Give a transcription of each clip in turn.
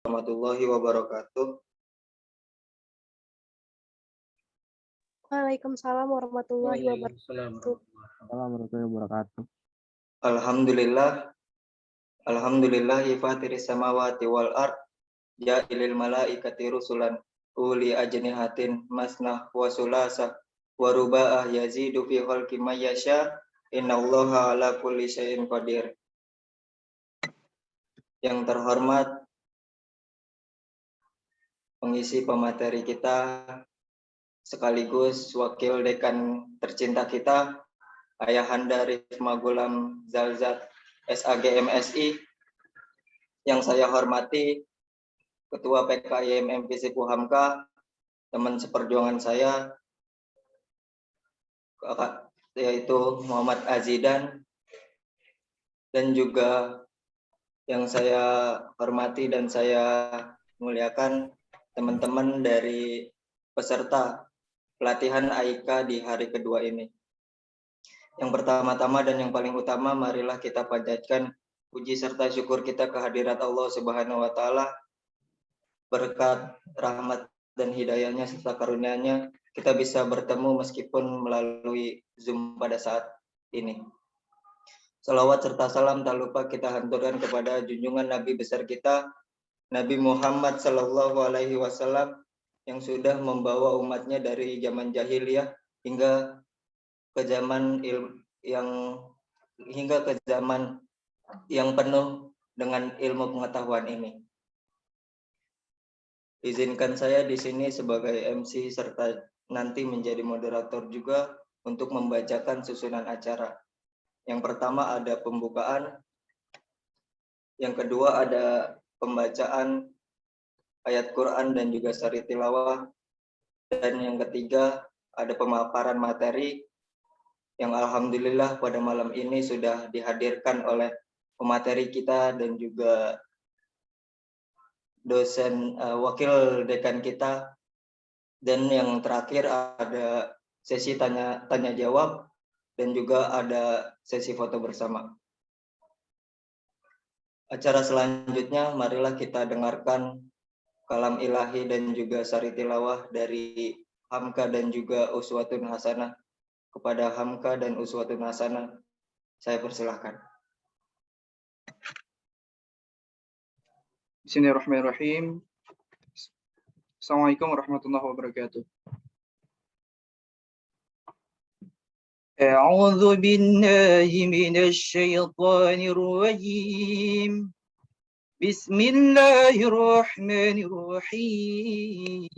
Warahmatullahi wabarakatuh. Waalaikumsalam warahmatullahi Waalaikumsalam wabarakatuh. warahmatullahi wabarakatuh. Alhamdulillah, alhamdulillahi fatiris samawati wal ard, ja'ilil malaikati rusulan uli ajnihatin masnah wa sulasa wa ruba'ah yazidu fi khalqi may yasha, innallaha ala kulli syai'in qadir. Yang terhormat pengisi pemateri kita sekaligus wakil dekan tercinta kita, Ayahanda Rifma Gulam Zalzat SAG MSI, yang saya hormati Ketua PKIM MVC Hamka, teman seperjuangan saya yaitu Muhammad Azidan, dan juga yang saya hormati dan saya muliakan teman-teman dari peserta pelatihan AIK di hari kedua ini. Yang pertama-tama dan yang paling utama, marilah kita panjatkan puji serta syukur kita kehadirat Allah Subhanahu wa Ta'ala. Berkat rahmat dan hidayahnya serta karunia-Nya, kita bisa bertemu meskipun melalui Zoom pada saat ini. Salawat serta salam tak lupa kita haturkan kepada junjungan Nabi besar kita, Nabi Muhammad Sallallahu Alaihi Wasallam, yang sudah membawa umatnya dari zaman jahiliyah hingga ke zaman yang penuh dengan ilmu pengetahuan ini. Izinkan saya di sini sebagai MC serta nanti menjadi moderator juga untuk membacakan susunan acara. Yang pertama ada pembukaan, yang kedua ada pembacaan ayat Quran dan juga sari tilawah, dan yang ketiga ada pemaparan materi yang alhamdulillah pada malam ini sudah dihadirkan oleh pemateri kita dan juga dosen wakil dekan kita. Dan yang terakhir ada sesi tanya jawab dan juga ada sesi foto bersama. Acara selanjutnya marilah kita dengarkan kalam ilahi dan juga sari tilawah dari Hamka dan juga Uswatun Hasanah. Kepada Hamka dan Uswatun Hasanah, saya persilahkan. Bismillahirrahmanirrahim. Assalamualaikum warahmatullahi wabarakatuh. A'udzu billahi minasy syaithanir rajim. Bismillahirrahmanirrahim.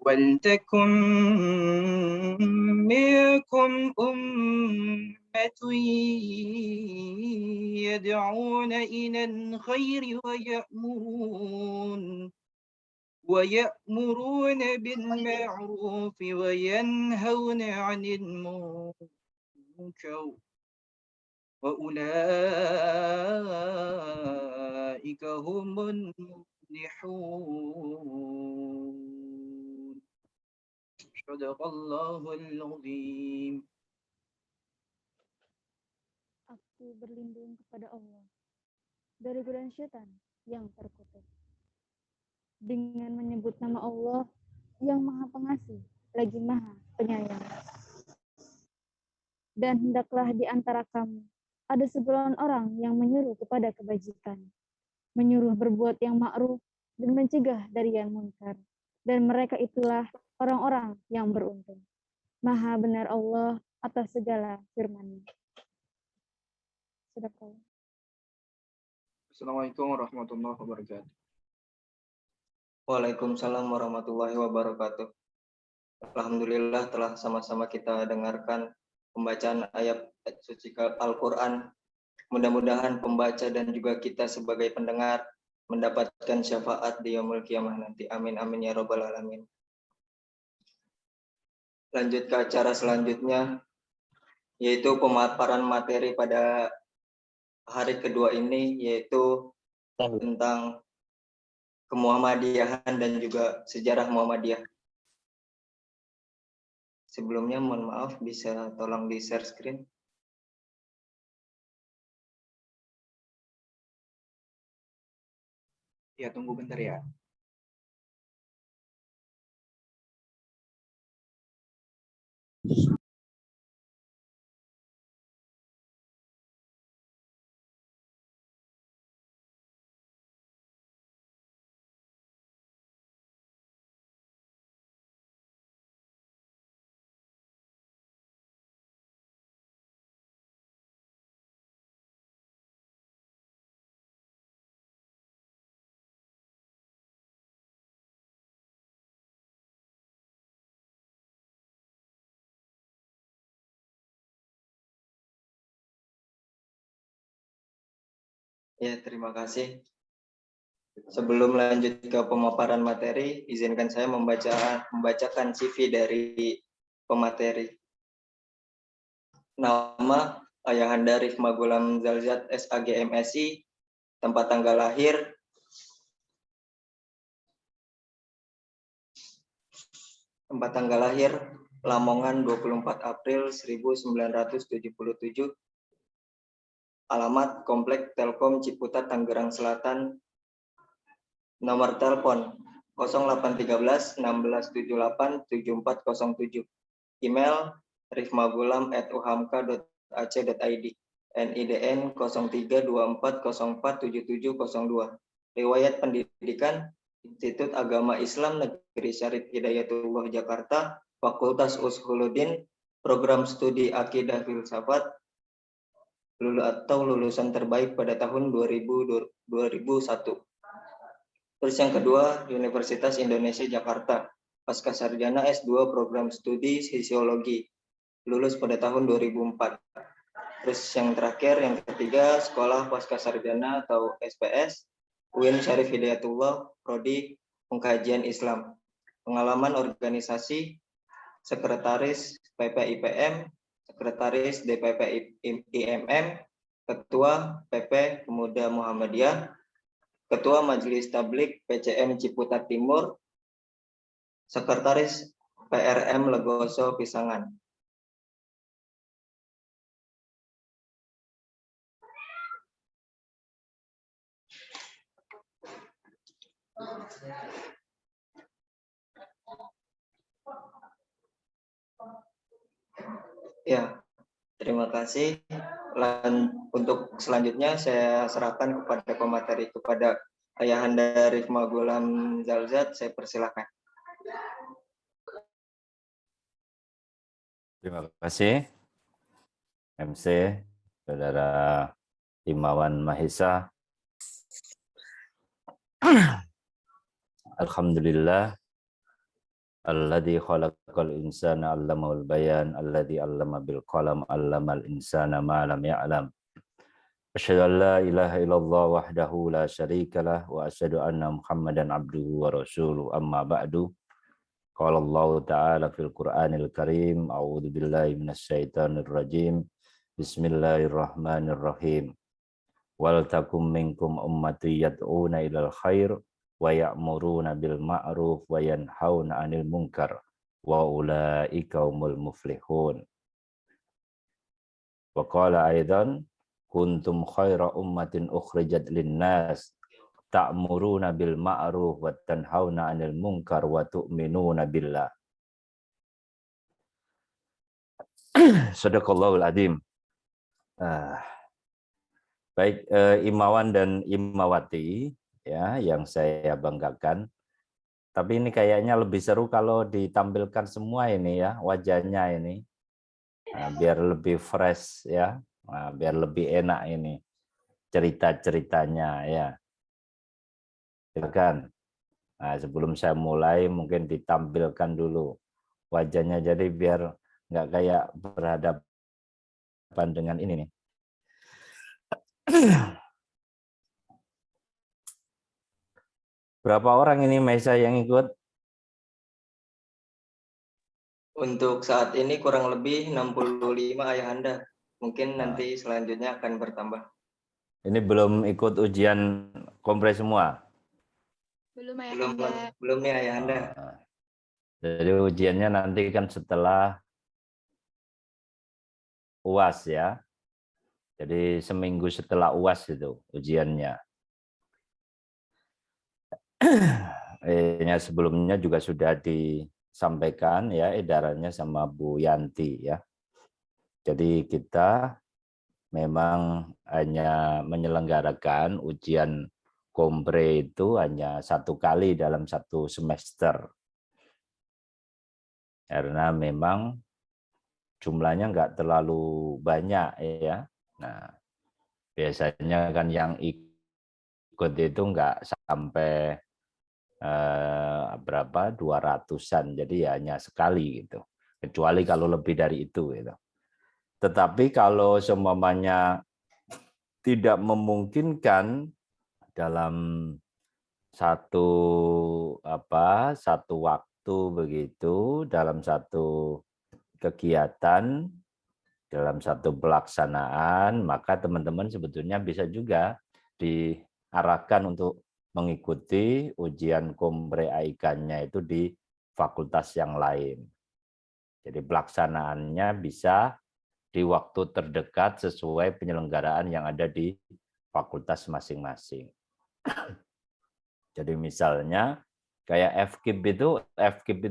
Waltakum minkum ummatun yad'una ilal khairi wa ya'muruna bil ma'rufi wa yanhauna 'anil munkar wa ulaika humul muflihun. Shadaqallahul azim. Aku berlindung kepada Allah dari godaan syaitan yang terkutuk. Dengan menyebut nama Allah yang Maha Pengasih lagi Maha Penyayang. Dan hendaklah di antara kamu ada segolongan orang yang menyuruh kepada kebajikan, menyuruh berbuat yang ma'ruf dan mencegah dari yang munkar. Dan mereka itulah orang-orang yang beruntung. Maha benar Allah atas segala firman-Nya. Sedekah. Assalamualaikum warahmatullahi wabarakatuh. Waalaikumsalam warahmatullahi wabarakatuh. Alhamdulillah telah sama-sama kita dengarkan pembacaan ayat suci Al-Quran. Mudah-mudahan pembaca dan juga kita sebagai pendengar mendapatkan syafaat di yaumul qiyamah nanti. Amin amin ya robbal alamin. Lanjut ke acara selanjutnya, yaitu pemaparan materi pada hari kedua ini, yaitu tentang kemuhammadiyahan dan juga sejarah Muhammadiyah. Sebelumnya mohon maaf, bisa tolong di share screen. Ya, tunggu bentar ya. Ya, terima kasih. Sebelum lanjut ke pemaparan materi, izinkan saya membacakan CV dari pemateri. Nama Ayahanda Rifma Gulam Zalzat SAG MSI, tempat tanggal lahir Lamongan 24 April 1977, alamat Komplek Telkom Ciputat Tangerang Selatan, nomor telepon 0813 1678 7407, email rifmagulam@uhamka.ac.id, NIDN 0324047702, riwayat pendidikan Institut Agama Islam Negeri Syarif Hidayatullah Jakarta, Fakultas Ushuluddin, Program Studi Akidah Filsafat, lulusan terbaik pada tahun 2001. Terus yang kedua, Universitas Indonesia Jakarta, Pasca Sarjana S2 Program Studi Sisiologi, lulus pada tahun 2004. Terus yang terakhir, yang ketiga, Sekolah Pasca Sarjana atau SPS, UIN Syarif Hidayatullah, Prodi Pengkajian Islam. Pengalaman organisasi, Sekretaris PPIPM, Sekretaris DPP IMM, Ketua PP Pemuda Muhammadiyah, Ketua Majelis Tablik PCM Ciputat Timur, Sekretaris PRM Legoso Pisangan. Ya, terima kasih. Untuk selanjutnya saya serahkan kepada pemateri, kepada Ayahanda Rifma Gulam Zalzat. Saya persilakan. Terima kasih MC Saudara Himawan Mahesa. Alhamdulillah alladzi khalaqal insana 'allamahul bayan alladzi 'allama bil qalam 'allamal insana ma lam ya'lam. Asyhadu an la ilaha illallah wahdahu la syarikalah wa asyhadu anna Muhammadan abduhu wa rasuluh, amma ba'du. Qala Allah Ta'ala fil Qur'anil Karim, a'udzu billahi minasyaitonir rajim. Bismillahirrahmanirrahim. Wal takum minkum ummati yad'una ilal khair wa ya'muruna bil ma'ruf wa yanhauna 'anil munkar wa ulaika humul muflihun. Wa qala aidan kuntum khaira ummatin ukhrijat lin-nas ta'muruna bil ma'ruf wa tanhauna 'anil munkar wa tu'minuna billah. Shadaqallahul adzim. Baik, Imawan dan Imawati ya yang saya banggakan. Tapi ini kayaknya lebih seru kalau ditampilkan semua ini ya wajahnya ini. Nah, biar lebih fresh ya. Nah, biar lebih enak ini cerita-ceritanya ya. Silakan. Nah, sebelum saya mulai mungkin ditampilkan dulu wajahnya, jadi biar nggak kayak berhadapan dengan ini nih. Berapa orang ini Maisa yang ikut? Untuk saat ini kurang lebih 65 Ayahanda. Mungkin nanti selanjutnya akan bertambah. Ini belum ikut ujian kompres semua? Belum Ayahanda. Belum nih Ayahanda. Jadi ujiannya nanti kan setelah UAS ya. Jadi seminggu setelah UAS itu ujiannya. Sebelumnya juga sudah disampaikan ya edarannya sama Bu Yanti ya. Jadi kita memang hanya menyelenggarakan ujian kompre itu hanya 1 kali dalam 1 semester. Karena memang jumlahnya nggak terlalu banyak ya. Nah, biasanya kan yang ikut itu nggak sampai berapa 200-an, jadi hanya sekali gitu. Kecuali kalau lebih dari itu gitu. Tetapi kalau seumpamanya tidak memungkinkan dalam satu waktu begitu, dalam satu kegiatan, dalam satu pelaksanaan, maka teman-teman sebetulnya bisa juga diarahkan untuk mengikuti ujian kompre AIK-nya itu di fakultas yang lain. Jadi pelaksanaannya bisa di waktu terdekat sesuai penyelenggaraan yang ada di fakultas masing-masing. Jadi misalnya kayak FKIP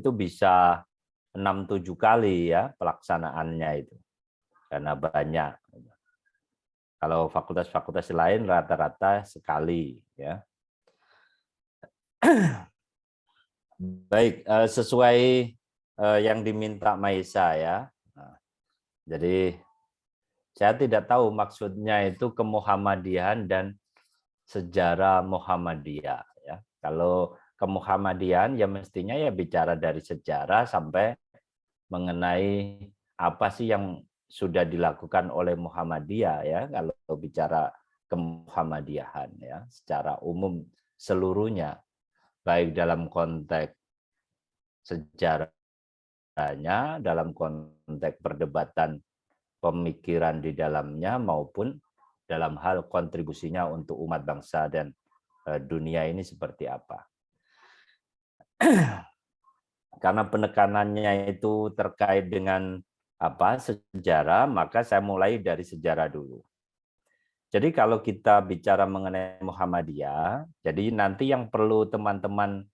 itu bisa 6-7 kali ya pelaksanaannya itu. Karena banyak. Kalau fakultas-fakultas lain rata-rata sekali ya. Baik, sesuai yang diminta Maisa ya. Nah, jadi saya tidak tahu maksudnya itu kemuhammadiyahan dan sejarah Muhammadiyah ya. Kalau kemuhammadiyahan ya mestinya ya bicara dari sejarah sampai mengenai apa sih yang sudah dilakukan oleh Muhammadiyah ya, kalau bicara kemuhammadiyahan ya secara umum seluruhnya, baik dalam konteks sejarahnya, dalam konteks perdebatan pemikiran di dalamnya, maupun dalam hal kontribusinya untuk umat bangsa dan dunia ini seperti apa. Karena penekanannya itu terkait dengan sejarah, maka saya mulai dari sejarah dulu. Jadi kalau kita bicara mengenai Muhammadiyah, jadi nanti yang perlu teman-teman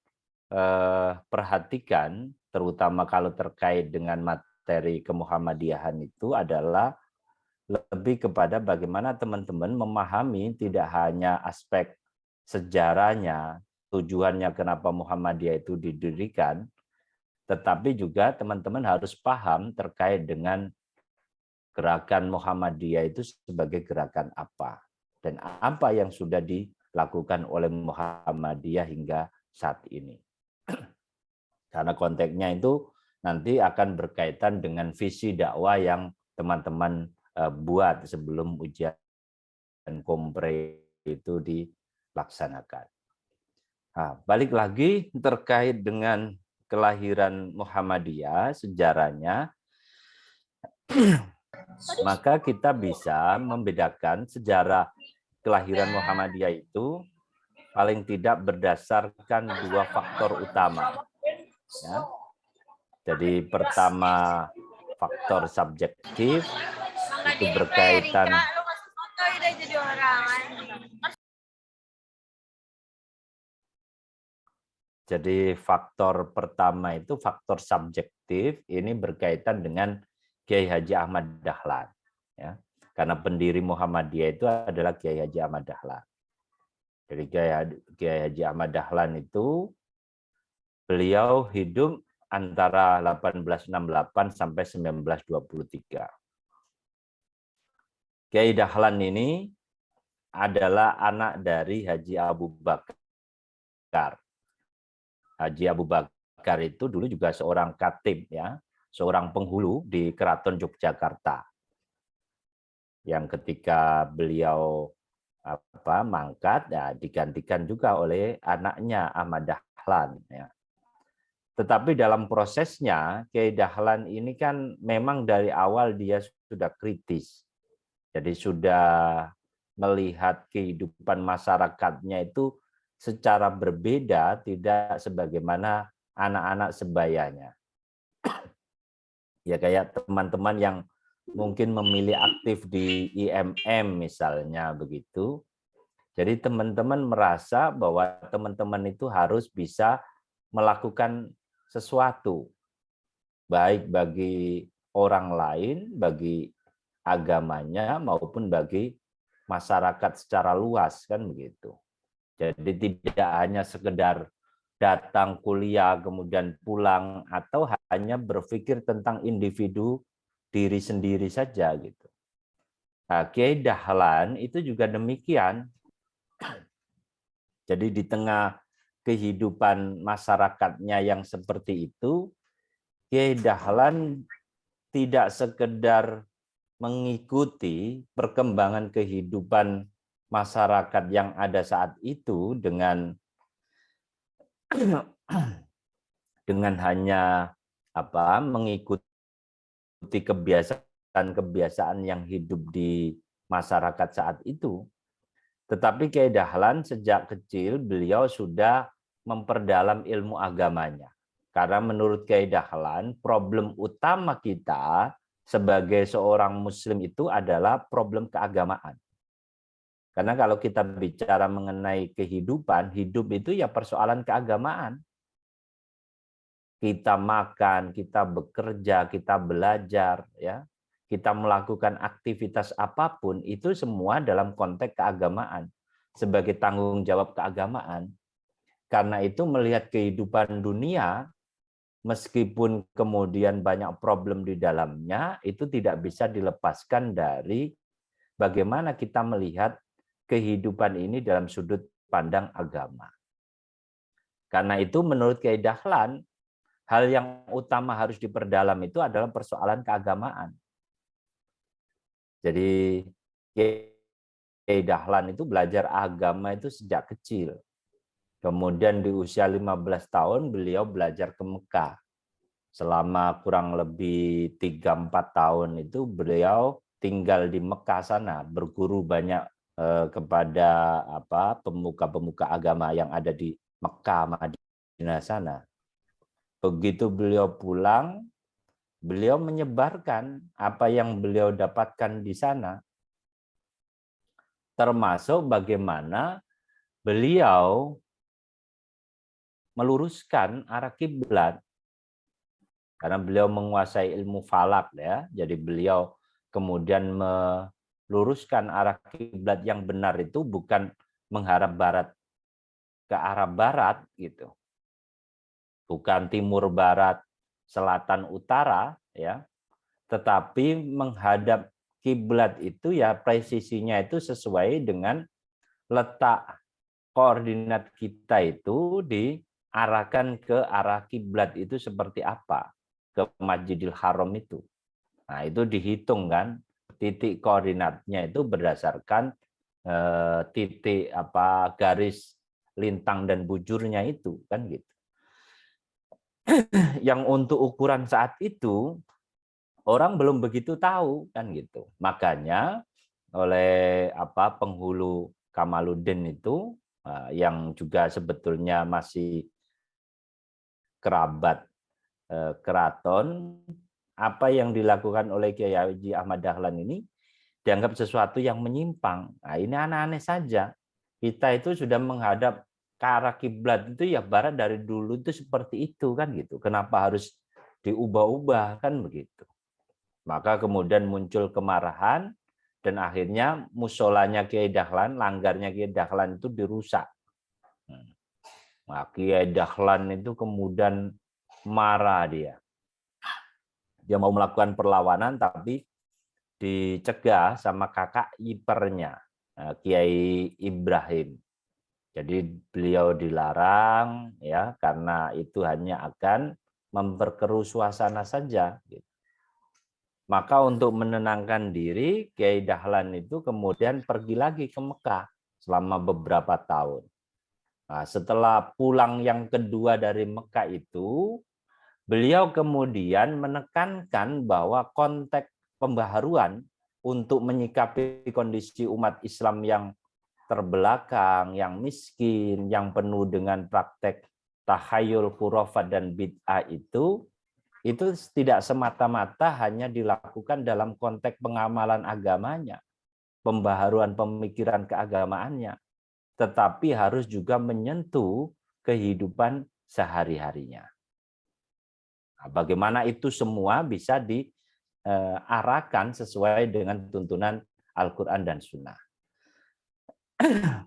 perhatikan, terutama kalau terkait dengan materi kemuhammadiyahan itu adalah lebih kepada bagaimana teman-teman memahami tidak hanya aspek sejarahnya, tujuannya kenapa Muhammadiyah itu didirikan, tetapi juga teman-teman harus paham terkait dengan gerakan Muhammadiyah itu sebagai gerakan apa dan apa yang sudah dilakukan oleh Muhammadiyah hingga saat ini. Karena konteksnya itu nanti akan berkaitan dengan visi dakwah yang teman-teman buat sebelum ujian kompre itu dilaksanakan. Nah, balik lagi terkait dengan kelahiran Muhammadiyah, sejarahnya, maka kita bisa membedakan sejarah kelahiran Muhammadiyah itu paling tidak berdasarkan 2 faktor utama. Ya. Jadi pertama faktor subjektif itu berkaitan Jadi faktor pertama itu faktor subjektif, ini berkaitan dengan Kiai Haji Ahmad Dahlan. Ya. Karena pendiri Muhammadiyah itu adalah Kiai Haji Ahmad Dahlan. Jadi Kiai Haji Ahmad Dahlan itu beliau hidup antara 1868 sampai 1923. Kiai Dahlan ini adalah anak dari Haji Abu Bakar. Haji Abu Bakar itu dulu juga seorang khatib ya, seorang penghulu di Keraton Yogyakarta. Yang ketika beliau mangkat ya digantikan juga oleh anaknya Ahmad Dahlan ya. Tetapi dalam prosesnya Kiai Dahlan ini kan memang dari awal dia sudah kritis. Jadi sudah melihat kehidupan masyarakatnya itu secara berbeda, tidak sebagaimana anak-anak sebayanya. Ya kayak teman-teman yang mungkin memilih aktif di IMM misalnya begitu. Jadi teman-teman merasa bahwa teman-teman itu harus bisa melakukan sesuatu, baik bagi orang lain, bagi agamanya, maupun bagi masyarakat secara luas, kan begitu. Jadi tidak hanya sekedar datang kuliah, kemudian pulang, atau hanya berpikir tentang individu diri sendiri saja gitu. Nah, Kiai Dahlan itu juga demikian. Jadi di tengah kehidupan masyarakatnya yang seperti itu, Kiai Dahlan tidak sekedar mengikuti perkembangan kehidupan masyarakat yang ada saat itu dengan hanya mengikuti kebiasaan yang hidup di masyarakat saat itu. Tetapi Kiai Dahlan sejak kecil beliau sudah memperdalam ilmu agamanya. Karena menurut Kiai Dahlan, problem utama kita sebagai seorang muslim itu adalah problem keagamaan. Karena kalau kita bicara mengenai kehidupan, hidup itu ya persoalan keagamaan. Kita makan, kita bekerja, kita belajar, ya. Kita melakukan aktivitas apapun itu semua dalam konteks keagamaan, sebagai tanggung jawab keagamaan. Karena itu melihat kehidupan dunia, meskipun kemudian banyak problem di dalamnya, itu tidak bisa dilepaskan dari bagaimana kita melihat kehidupan ini dalam sudut pandang agama. Karena itu menurut Kiai Dahlan, hal yang utama harus diperdalam itu adalah persoalan keagamaan. Jadi Kiai Dahlan itu belajar agama itu sejak kecil. Kemudian di usia 15 tahun beliau belajar ke Mekah. Selama kurang lebih 3-4 tahun itu beliau tinggal di Mekah sana, berguru banyak kepada pemuka-pemuka agama yang ada di Mekah, Madinah sana. Begitu beliau pulang, beliau menyebarkan apa yang beliau dapatkan di sana. Termasuk bagaimana beliau meluruskan arah kiblat. Karena beliau menguasai ilmu falak, ya. Jadi beliau kemudian meluruskan arah kiblat yang benar itu bukan menghadap barat ke arah barat gitu. Bukan timur barat, selatan utara, ya. Tetapi menghadap kiblat itu ya presisinya itu sesuai dengan letak koordinat kita itu diarahkan ke arah kiblat itu seperti apa, ke Masjidil Haram itu. Nah, itu dihitung kan titik koordinatnya itu berdasarkan titik garis lintang dan bujurnya itu kan gitu. Yang untuk ukuran saat itu orang belum begitu tahu kan gitu. Makanya oleh penghulu Kamaluddin itu yang juga sebetulnya masih kerabat keraton, apa yang dilakukan oleh Kiai Haji Ahmad Dahlan ini dianggap sesuatu yang menyimpang. Nah, ini aneh-aneh saja. Kita itu sudah menghadap ke arah kiblat itu ya barat dari dulu itu seperti itu kan gitu. Kenapa harus diubah-ubah kan begitu. Maka kemudian muncul kemarahan dan akhirnya musolanya Kiai Dahlan, langgarnya Kiai Dahlan itu dirusak. Nah, Kiai Dahlan itu kemudian marah dia. Dia mau melakukan perlawanan tapi dicegah sama kakak iparnya, Kiai Ibrahim. Jadi beliau dilarang ya karena itu hanya akan memperkeruh suasana saja. Maka untuk menenangkan diri, Kiai Dahlan itu kemudian pergi lagi ke Mekah selama beberapa tahun. Nah, setelah pulang yang kedua dari Mekah itu, beliau kemudian menekankan bahwa konteks pembaharuan untuk menyikapi kondisi umat Islam yang terbelakang, yang miskin, yang penuh dengan praktek tahayul, khurafat, dan bid'ah itu tidak semata-mata hanya dilakukan dalam konteks pengamalan agamanya, pembaharuan pemikiran keagamaannya, tetapi harus juga menyentuh kehidupan sehari-harinya. Nah, bagaimana itu semua bisa diarahkan sesuai dengan tuntunan Al-Quran dan Sunnah.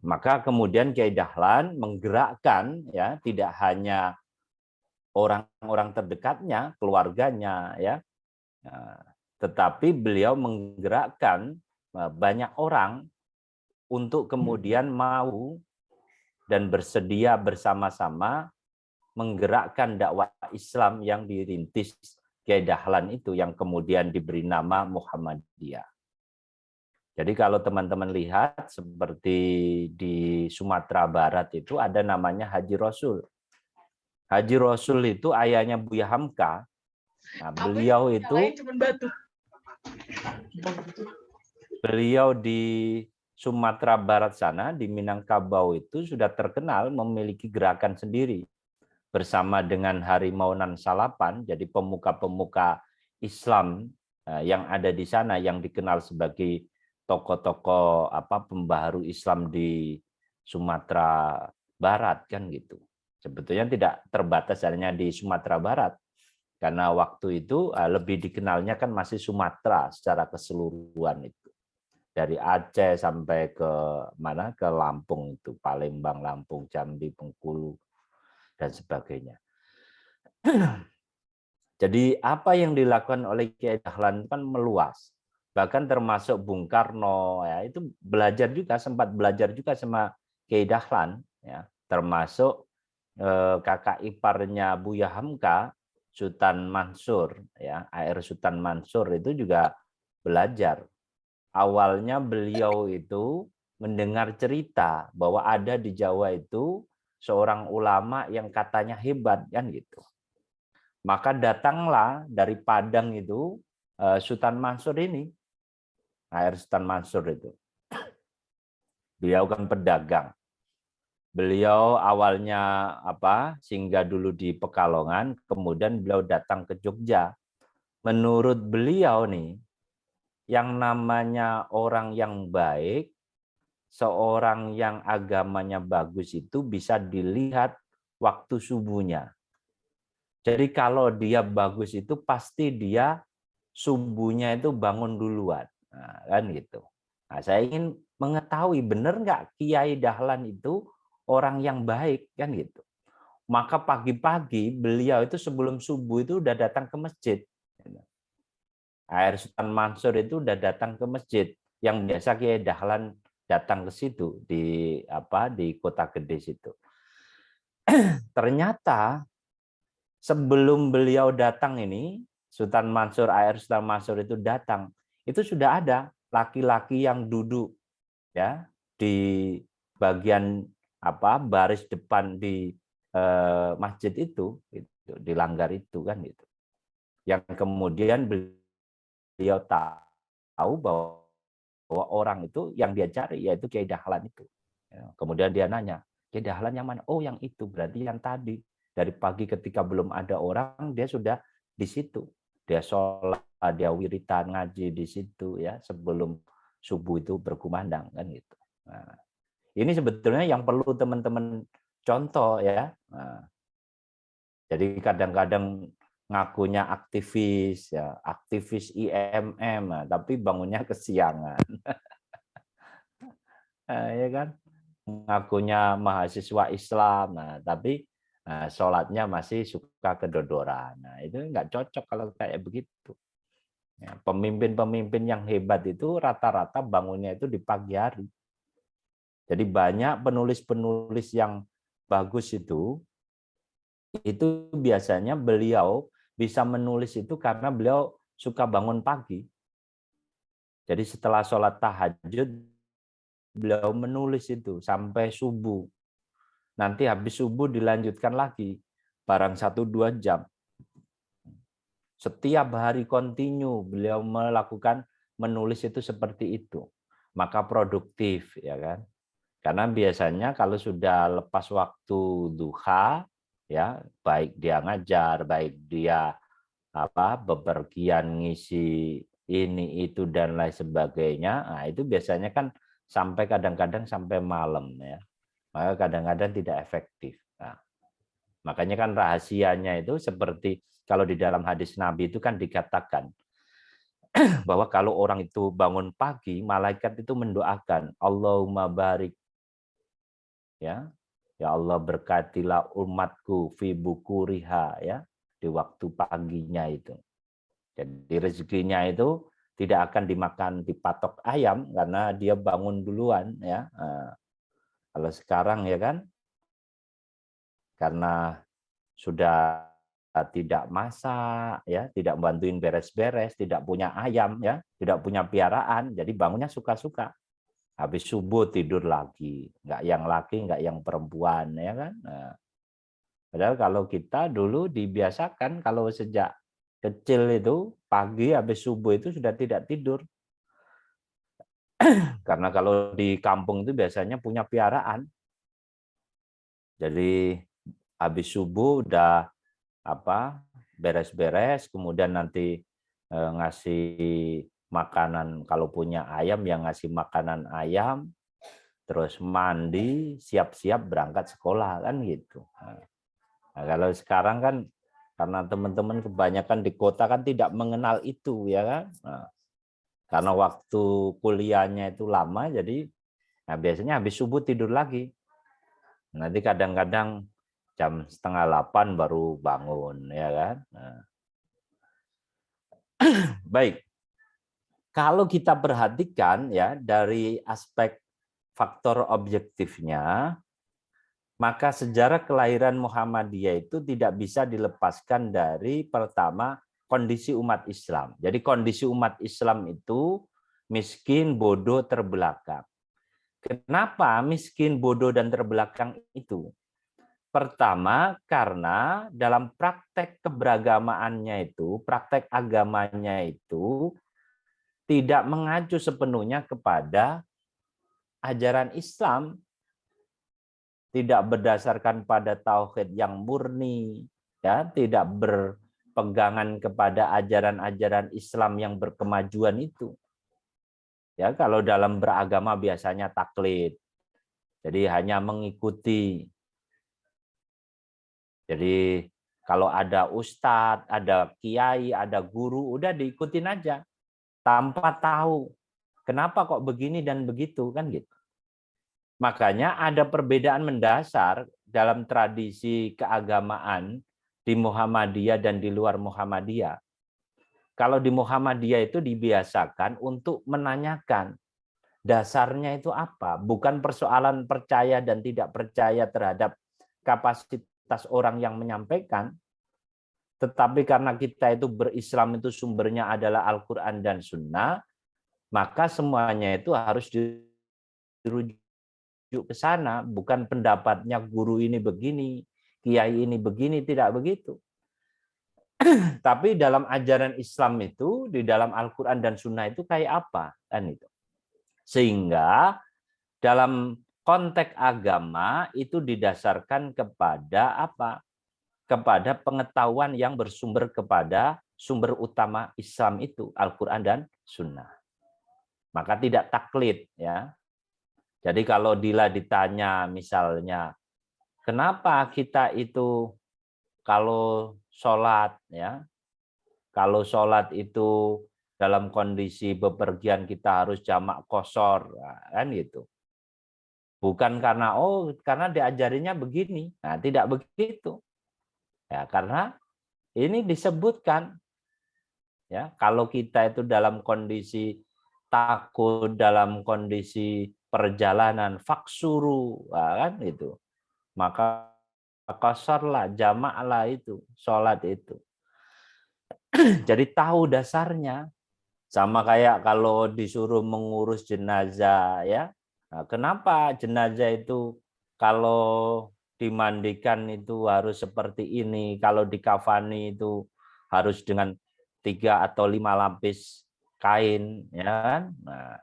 Maka kemudian Kiai Dahlan menggerakkan ya tidak hanya orang-orang terdekatnya, keluarganya ya, tetapi beliau menggerakkan banyak orang untuk kemudian mau dan bersedia bersama-sama menggerakkan dakwah Islam yang dirintis Kiai Dahlan itu yang kemudian diberi nama Muhammadiyah. Jadi kalau teman-teman lihat seperti di Sumatera Barat itu ada namanya Haji Rasul. Haji Rasul itu ayahnya Buya Hamka. Nah, beliau di Sumatera Barat sana, di Minangkabau itu sudah terkenal memiliki gerakan sendiri. Bersama dengan Harimau Nan Salapan, jadi pemuka-pemuka Islam yang ada di sana, yang dikenal sebagai tokoh-tokoh pembaharu Islam di Sumatera Barat kan gitu. Sebetulnya tidak terbatas hanya di Sumatera Barat, karena waktu itu lebih dikenalnya kan masih Sumatera secara keseluruhan itu. Dari Aceh sampai ke mana, ke Lampung itu, Palembang, Lampung, Jambi, Bengkulu dan sebagainya. Jadi apa yang dilakukan oleh Kiai Dahlan kan meluas. Bahkan termasuk Bung Karno ya, itu sempat belajar juga sama Kiai Dahlan ya, termasuk kakak iparnya Buya Hamka, Sultan Mansur ya, AR Sultan Mansur itu juga belajar. Awalnya beliau itu mendengar cerita bahwa ada di Jawa itu seorang ulama yang katanya hebat kan gitu. Maka datanglah dari Padang itu Sultan Mansur ini, AR Sultan Mansur itu. Beliau kan pedagang. Beliau awalnya singgah dulu di Pekalongan, kemudian beliau datang ke Jogja. Menurut beliau nih, yang namanya orang yang baik, seorang yang agamanya bagus itu bisa dilihat waktu subuhnya. Jadi kalau dia bagus itu pasti dia subuhnya itu bangun duluan. Nah, kan gitu. Nah, saya ingin mengetahui benar nggak Kiai Dahlan itu orang yang baik kan gitu. Maka pagi-pagi beliau itu sebelum subuh itu udah datang ke masjid. AR Sultan Mansur itu udah datang ke masjid yang biasa Kiai Dahlan datang ke situ di Kota Gede situ. Ternyata sebelum beliau datang ini, Sultan Mansur, AR Sultan Mansur itu datang, itu sudah ada laki-laki yang duduk ya di bagian baris depan di masjid itu di langgar itu kan gitu. Yang kemudian beliau tahu bahwa orang itu yang dia cari yaitu Kiai Dahlan itu. Kemudian dia nanya, Kiai Dahlan yang mana? Oh, yang itu, berarti yang tadi. Dari pagi ketika belum ada orang, dia sudah di situ. Dia sholat, dia wiritan, ngaji di situ ya sebelum subuh itu berkumandang kan gitu. Nah, ini sebetulnya yang perlu teman-teman contoh ya. Nah, jadi kadang-kadang ngakunya aktivis ya, aktivis IMM, nah, tapi bangunnya kesiangan. Nah, ya kan? Ngakunya mahasiswa Islam, nah, tapi sholatnya masih suka kedodoran. Nah, itu nggak cocok kalau kayak begitu. Ya, pemimpin-pemimpin yang hebat itu rata-rata bangunnya itu di pagi hari. Jadi banyak penulis-penulis yang bagus itu biasanya beliau bisa menulis itu karena beliau suka bangun pagi. Jadi setelah sholat tahajud, beliau menulis itu sampai subuh. Nanti habis subuh dilanjutkan lagi, barang 1-2 jam. Setiap hari kontinu beliau melakukan menulis itu seperti itu. Maka produktif ya kan. Karena biasanya kalau sudah lepas waktu duha ya, baik dia ngajar, baik dia bepergian ngisi ini itu dan lain sebagainya, nah itu biasanya kan sampai kadang-kadang sampai malam ya. maka kadang-kadang tidak efektif. Nah, makanya kan rahasianya itu seperti kalau di dalam hadis Nabi itu kan dikatakan bahwa kalau orang itu bangun pagi, malaikat itu mendoakan, Allahumma barik, ya, ya Allah berkatilah umatku fi bukuriha, ya, di waktu paginya itu. Jadi rezekinya itu tidak akan dimakan dipatok ayam karena dia bangun duluan, ya. Nah, kalau sekarang ya kan, karena sudah tidak masak, ya, tidak bantuin beres-beres, tidak punya ayam, ya, tidak punya piaraan, jadi bangunnya suka-suka. Habis subuh tidur lagi, nggak yang laki, nggak yang perempuan, ya kan. Nah, padahal kalau kita dulu dibiasakan kalau sejak kecil itu pagi habis subuh itu sudah tidak tidur. Karena kalau di kampung itu biasanya punya piaraan. Jadi habis subuh udah beres-beres, kemudian nanti ngasih makanan, kalau punya ayam yang ngasih makanan ayam, terus mandi, siap-siap berangkat sekolah kan gitu. Nah, kalau sekarang kan karena teman-teman kebanyakan di kota kan tidak mengenal itu, ya kan. Nah, karena waktu kuliahnya itu lama, jadi biasanya habis subuh tidur lagi. Nanti kadang-kadang jam 7:30 baru bangun, ya kan. Nah. Baik, kalau kita perhatikan ya dari aspek faktor objektifnya, maka sejarah kelahiran Muhammadiyah itu tidak bisa dilepaskan dari pertama kondisi umat Islam. Jadi kondisi umat Islam itu miskin, bodoh, terbelakang. Kenapa miskin, bodoh, dan terbelakang itu? Pertama, karena dalam praktek keberagamaannya itu, praktek agamanya itu tidak mengacu sepenuhnya kepada ajaran Islam, tidak berdasarkan pada tauhid yang murni, ya, tidak berpegangan kepada ajaran-ajaran Islam yang berkemajuan itu. Ya, kalau dalam beragama biasanya taklid. Jadi hanya mengikuti. Jadi kalau ada ustadz, ada kiai, ada guru, udah diikutin aja tanpa tahu kenapa kok begini dan begitu, kan gitu. Makanya ada perbedaan mendasar dalam tradisi keagamaan di Muhammadiyah dan di luar Muhammadiyah. Kalau di Muhammadiyah itu dibiasakan untuk menanyakan dasarnya itu apa, bukan persoalan percaya dan tidak percaya terhadap kapasitas orang yang menyampaikan, tetapi karena kita itu berislam itu sumbernya adalah Al-Quran dan Sunnah, maka semuanya itu harus dirujuk ke sana, bukan pendapatnya guru ini begini, kiai ini begini, tidak begitu. Tapi dalam ajaran Islam itu, di dalam Al-Quran dan Sunnah itu kayak apa, kan itu. Sehingga dalam konteks agama itu didasarkan kepada apa? Kepada pengetahuan yang bersumber kepada sumber utama Islam itu, Al-Quran dan Sunnah. Maka tidak taklid, ya. Jadi kalau Dila ditanya misalnya, kenapa kita itu kalau sholat, ya, kalau sholat itu dalam kondisi bepergian kita harus jamak qashar, kan gitu. Bukan karena karena diajarinya begini. Nah, tidak begitu. Ya, karena ini disebutkan, ya, kalau kita itu dalam kondisi takut, dalam kondisi perjalanan, faksuru, kan itu. Maka qasharlah, jamaklah itu, sholat itu. Jadi tahu dasarnya. Sama kayak kalau disuruh mengurus jenazah, ya. Nah, kenapa jenazah itu kalau dimandikan itu harus seperti ini, kalau dikafani itu harus dengan 3 atau 5 lapis kain, ya kan? Nah,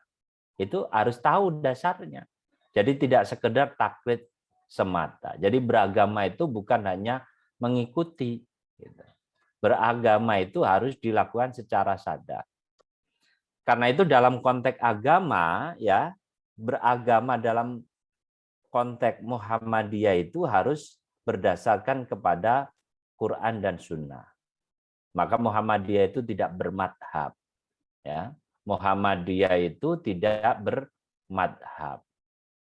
itu harus tahu dasarnya. Jadi tidak sekedar taklid semata. Jadi beragama itu bukan hanya mengikuti. Gitu. Beragama itu harus dilakukan secara sadar. Karena itu dalam konteks agama, ya, beragama dalam konteks Muhammadiyah itu harus berdasarkan kepada Quran dan Sunnah. Maka Muhammadiyah itu tidak bermadhab. Ya. Muhammadiyah itu tidak bermadhab.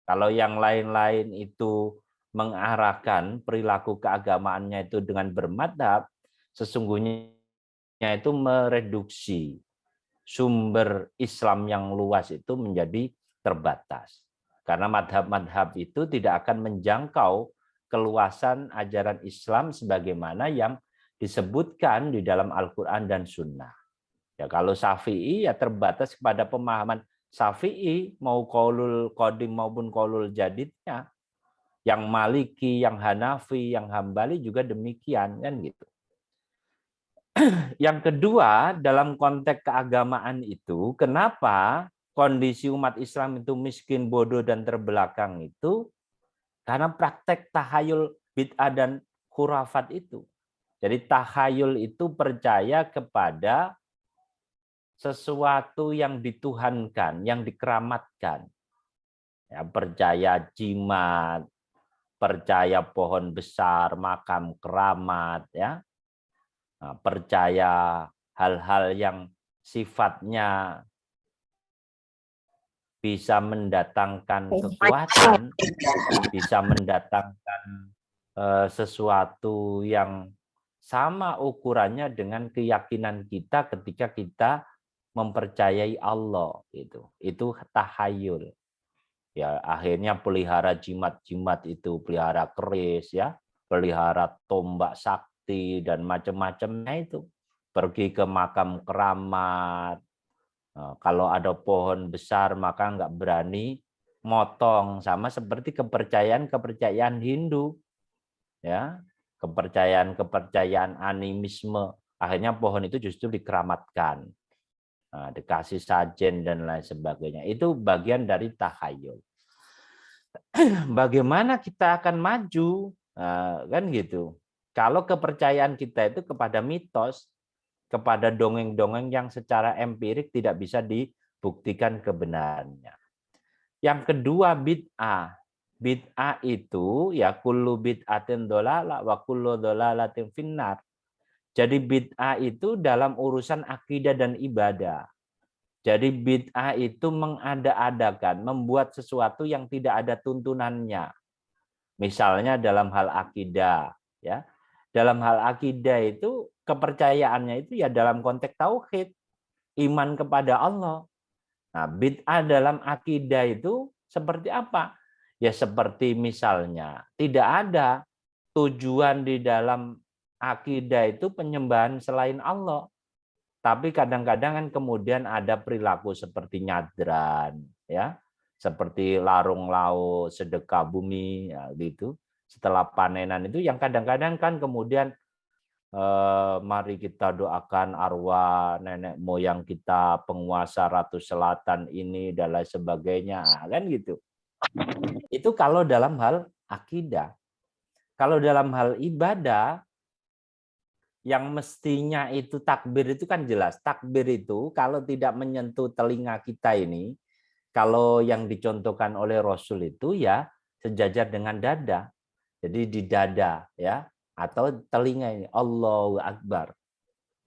Kalau yang lain-lain itu mengarahkan perilaku keagamaannya itu dengan bermadhab, sesungguhnya itu mereduksi sumber Islam yang luas itu menjadi terbatas. Karena madhab-madhab itu tidak akan menjangkau keluasan ajaran Islam sebagaimana yang disebutkan di dalam Al-Quran dan Sunnah. Ya, kalau Syafi'i ya terbatas kepada pemahaman Syafi'i, mau qaulul qadim maupun qaulul jadidnya. Yang Maliki, yang Hanafi, yang Hambali juga demikian, kan gitu. Yang kedua, dalam konteks keagamaan itu, kenapa kondisi umat Islam itu miskin, bodoh, dan terbelakang itu? Karena praktek tahayul bid'ah dan khurafat itu. Jadi tahayul itu percaya kepada sesuatu yang dituhankan, yang dikeramatkan. Ya, percaya jimat, percaya pohon besar, makam keramat, ya. Nah, percaya hal-hal yang sifatnya bisa mendatangkan kekuatan, bisa mendatangkan sesuatu yang sama ukurannya dengan keyakinan kita ketika kita mempercayai Allah. Itu tahayul. Ya, akhirnya pelihara jimat-jimat itu, pelihara keris, ya, pelihara tombak sakti dan macam-macamnya itu. Pergi ke makam keramat. Nah, kalau ada pohon besar maka nggak berani motong, sama seperti kepercayaan Hindu. Ya, kepercayaan animisme. Akhirnya pohon itu justru dikeramatkan. Nah, dikasih sajen dan lain sebagainya. Itu bagian dari tahayul. Bagaimana kita akan maju? Nah, kan gitu. Kalau kepercayaan kita itu kepada mitos, kepada dongeng-dongeng yang secara empirik tidak bisa dibuktikan kebenarannya. Yang kedua, bid'ah. Bid'ah itu ya kullu bid'atin dhalalah wa kullu dhalalatin finnar. Jadi bid'ah itu dalam urusan akidah dan ibadah. Jadi bid'ah itu mengada-adakan, membuat sesuatu yang tidak ada tuntunannya. Misalnya dalam hal akidah, ya. Dalam hal akidah itu kepercayaannya itu ya dalam konteks tauhid, iman kepada Allah. Nah, bid'ah dalam akidah itu seperti apa? Ya seperti misalnya tidak ada tujuan di dalam akidah itu penyembahan selain Allah. Tapi kadang-kadang kan kemudian ada perilaku seperti nyadran, ya, seperti larung laut, sedekah bumi, ya, gitu. Setelah panenan itu yang kadang-kadang kan kemudian mari kita doakan arwah nenek moyang kita, penguasa Ratu Selatan ini dan lain sebagainya, kan gitu. Itu kalau dalam hal akidah. Kalau dalam hal ibadah, yang mestinya itu takbir itu kan jelas. Takbir itu kalau tidak menyentuh telinga kita ini, kalau yang dicontohkan oleh Rasul itu ya sejajar dengan dada. Jadi di dada, ya, atau telinga ini, Allahu Akbar.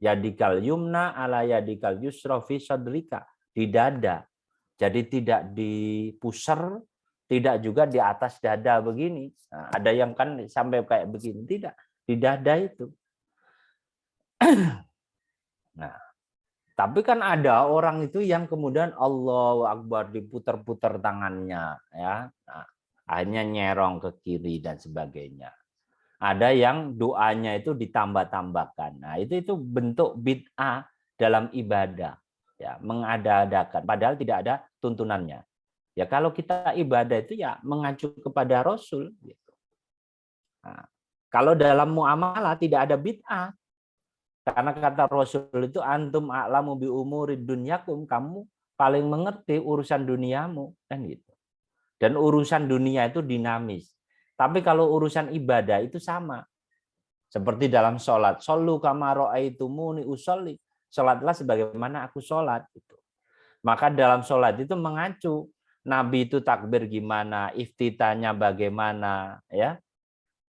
Yadikal yumna ala yadikal yusra fi sadrika, di dada. Jadi tidak di pusar, tidak juga di atas dada begini. Nah, ada yang kan sampai kayak begini, tidak, di dada itu. Nah, tapi kan ada orang itu yang kemudian Allahu Akbar diputar-putar tangannya, ya. Nah, akhirnya nyerong ke kiri dan sebagainya. Ada yang doanya itu ditambah-tambahkan. Nah, itu bentuk bid'ah dalam ibadah, ya, mengada-adakan padahal tidak ada tuntunannya. Ya, kalau kita ibadah itu ya mengacu kepada Rasul gitu. Nah, kalau dalam muamalah tidak ada bid'ah. Karena kata Rasul itu antum a'lamu bi umuri dunyakum, kamu paling mengerti urusan duniamu, kan gitu. Dan urusan dunia itu dinamis. Tapi kalau urusan ibadah itu sama. Seperti dalam sholat, shollu kama ra'aitumuni usolli. Sholatlah sebagaimana aku sholat gitu. Maka dalam sholat itu mengacu Nabi itu takbir gimana, iftitahnya bagaimana, ya,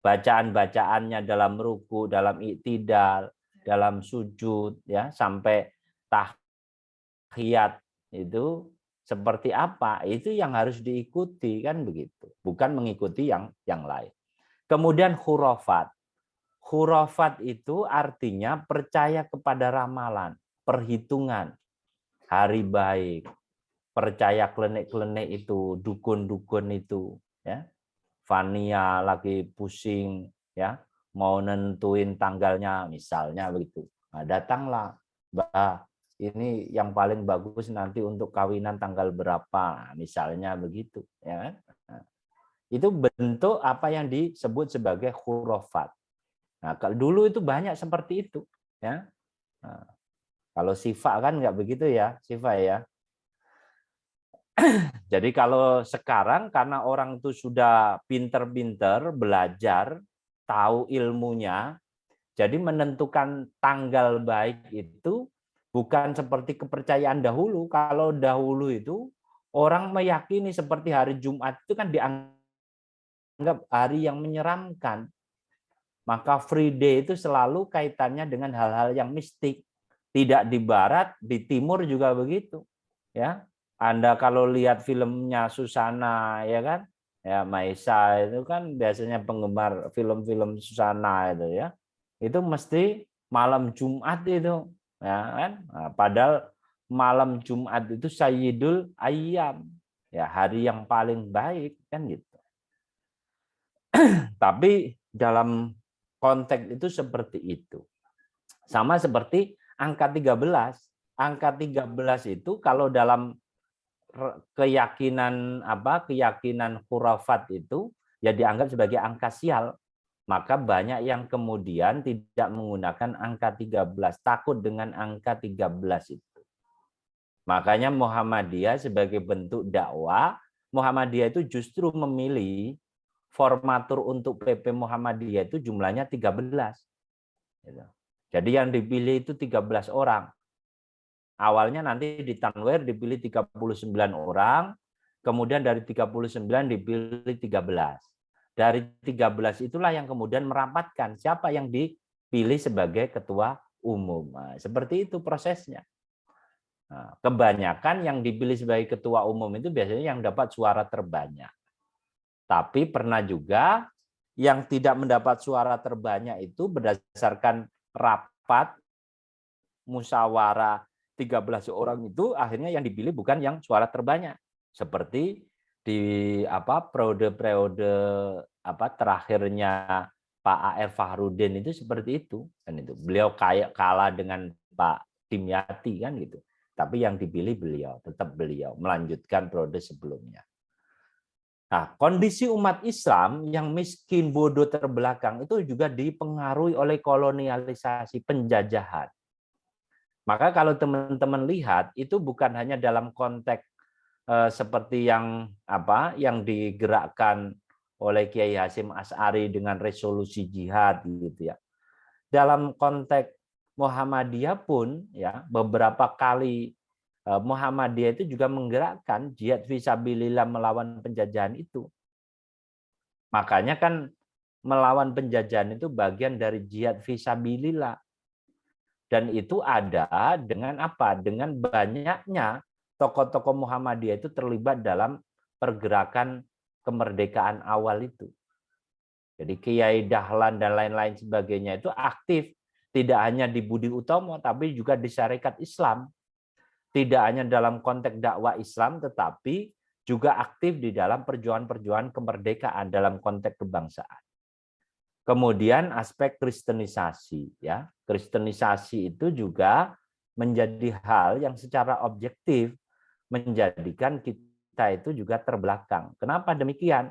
bacaan-bacaannya dalam ruku, dalam iktidal, dalam sujud, ya, sampai tahiyat itu seperti apa, itu yang harus diikuti, kan begitu, bukan mengikuti yang lain. Kemudian khurafat. Khurafat itu artinya percaya kepada ramalan, perhitungan, hari baik, percaya klenik-klenik itu, dukun-dukun itu, ya. Fania lagi pusing, ya, mau nentuin tanggalnya misalnya begitu. Nah, datanglah, Mbak, ini yang paling bagus nanti untuk kawinan tanggal berapa, misalnya begitu, ya kan? Nah, itu bentuk apa yang disebut sebagai khurafat. Nah, kalau dulu itu banyak seperti itu, ya. Nah, kalau Sifa kan nggak begitu ya, Sifa ya. Jadi kalau sekarang karena orang itu sudah pinter-pinter belajar, tahu ilmunya, jadi menentukan tanggal baik itu bukan seperti kepercayaan dahulu. Kalau dahulu itu orang meyakini seperti hari Jumat itu kan dianggap hari yang menyeramkan. Maka free day itu selalu kaitannya dengan hal-hal yang mistik. Tidak di barat, di timur juga begitu. Ya, Anda kalau lihat filmnya Susana, ya kan, ya Maisa itu kan biasanya penggemar film-film Susana itu, ya, itu mesti malam Jumat itu, ya kan. Nah, padahal malam Jumat itu Sayyidul Ayyam, ya hari yang paling baik, kan gitu. Tapi dalam konteks itu seperti itu. Sama seperti angka 13. Angka 13 itu kalau dalam keyakinan keyakinan khurafat itu ya dianggap sebagai angka sial. Maka banyak yang kemudian tidak menggunakan angka 13, takut dengan angka 13 itu. Makanya Muhammadiyah sebagai bentuk dakwah, Muhammadiyah itu justru memilih formatur untuk PP Muhammadiyah itu jumlahnya 13. Jadi yang dipilih itu 13 orang. Awalnya nanti di Tanwir dipilih 39 orang, kemudian dari 39 dipilih 13. Dari 13 itulah yang kemudian merapatkan siapa yang dipilih sebagai ketua umum. Nah, seperti itu prosesnya. Nah, kebanyakan yang dipilih sebagai ketua umum itu biasanya yang dapat suara terbanyak. Tapi pernah juga yang tidak mendapat suara terbanyak itu berdasarkan rapat musyawarah 13 orang itu akhirnya yang dipilih bukan yang suara terbanyak. Seperti di periode-periode terakhirnya Pak A.R. Fahrudin itu seperti itu, kan itu. Beliau kalah dengan Pak Dimyati kan gitu. Tapi yang dipilih beliau, tetap beliau melanjutkan periode sebelumnya. Nah, kondisi umat Islam yang miskin, bodoh, terbelakang itu juga dipengaruhi oleh kolonialisasi, penjajahan. Maka kalau teman-teman lihat itu bukan hanya dalam konteks seperti yang digerakkan oleh Kiai Hasyim Asy'ari dengan resolusi jihad gitu ya. Dalam konteks Muhammadiyah pun ya beberapa kali Muhammadiyah itu juga menggerakkan jihad fisabilillah melawan penjajahan itu. Makanya kan melawan penjajahan itu bagian dari jihad fisabilillah. Dan itu ada dengan apa? Dengan banyaknya tokoh-tokoh Muhammadiyah itu terlibat dalam pergerakan kemerdekaan awal itu. Jadi Kiai Dahlan dan lain-lain sebagainya itu aktif. Tidak hanya di Budi Utomo, tapi juga di Syarikat Islam. Tidak hanya dalam konteks dakwah Islam, tetapi juga aktif di dalam perjuangan-perjuangan kemerdekaan dalam konteks kebangsaan. Kemudian aspek kristenisasi, ya. Kristenisasi itu juga menjadi hal yang secara objektif menjadikan kita itu juga terbelakang. Kenapa demikian?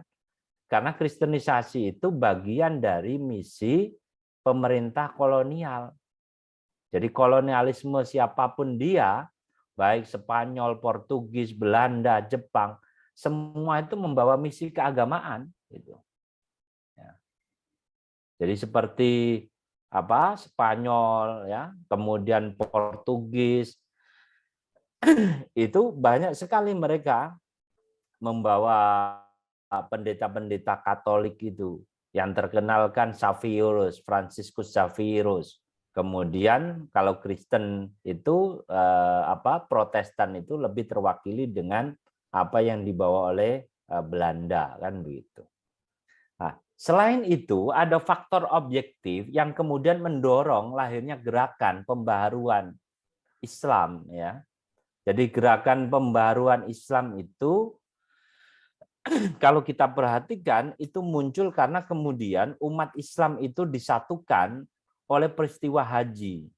Karena kristenisasi itu bagian dari misi pemerintah kolonial. Jadi kolonialisme siapapun dia, baik Spanyol, Portugis, Belanda, Jepang, semua itu membawa misi keagamaan gitu. Jadi seperti Spanyol ya, kemudian Portugis itu banyak sekali mereka membawa pendeta-pendeta Katolik itu yang terkenal kan Xavierus, Franciscus Xavierus. Kemudian kalau Kristen itu Protestan itu lebih terwakili dengan apa yang dibawa oleh Belanda kan begitu. Nah, selain itu ada faktor objektif yang kemudian mendorong lahirnya gerakan pembaharuan Islam ya. Jadi gerakan pembaharuan Islam itu kalau kita perhatikan itu muncul karena kemudian umat Islam itu disatukan oleh peristiwa haji.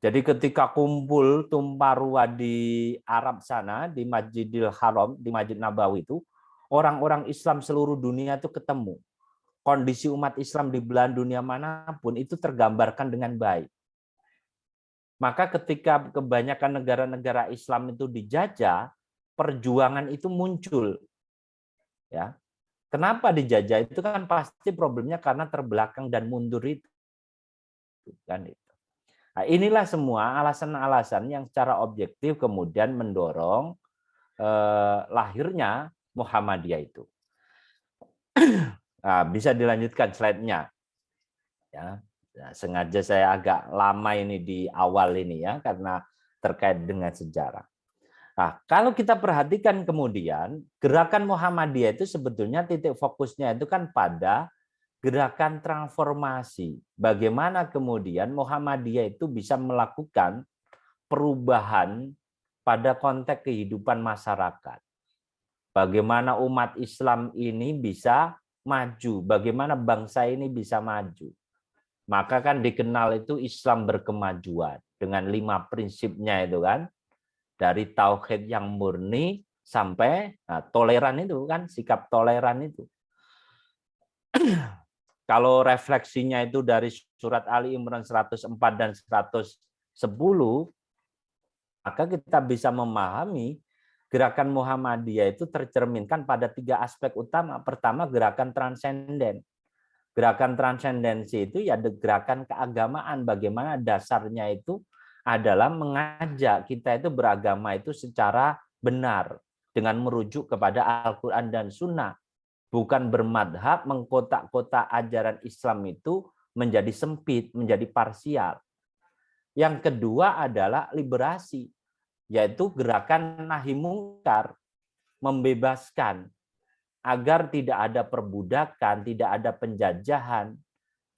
Jadi ketika kumpul tumpah ruah di Arab sana, di Masjidil Haram, di Masjid Nabawi itu, orang-orang Islam seluruh dunia itu ketemu. Kondisi umat Islam di belahan dunia manapun itu tergambarkan dengan baik. Maka ketika kebanyakan negara-negara Islam itu dijajah, perjuangan itu muncul. Ya. Kenapa dijajah? Itu kan pasti problemnya karena terbelakang dan mundur itu. Kan itu. Nah, inilah semua alasan-alasan yang secara objektif kemudian mendorong lahirnya Muhammadiyah itu. Nah, bisa dilanjutkan slide-nya. Ya, sengaja saya agak lama ini di awal ini ya karena terkait dengan sejarah. Nah, kalau kita perhatikan kemudian gerakan Muhammadiyah itu sebetulnya titik fokusnya itu kan pada gerakan transformasi. Bagaimana kemudian Muhammadiyah itu bisa melakukan perubahan pada konteks kehidupan masyarakat. Bagaimana umat Islam ini bisa maju, bagaimana bangsa ini bisa maju. Maka kan dikenal itu Islam berkemajuan dengan 5 prinsipnya itu kan. Dari tauhid yang murni sampai toleran itu kan, sikap toleran itu. Kalau refleksinya itu dari surat Ali Imran 104 dan 110, maka kita bisa memahami gerakan Muhammadiyah itu tercerminkan pada 3 aspek utama. Pertama, gerakan transenden. Gerakan transendensi itu ya gerakan keagamaan, bagaimana dasarnya itu adalah mengajak kita itu beragama itu secara benar dengan merujuk kepada Al-Quran dan Sunnah. Bukan bermadhab mengkotak-kotak ajaran Islam itu menjadi sempit, menjadi parsial. Yang kedua adalah liberasi, yaitu gerakan nahi mungkar, membebaskan agar tidak ada perbudakan, tidak ada penjajahan,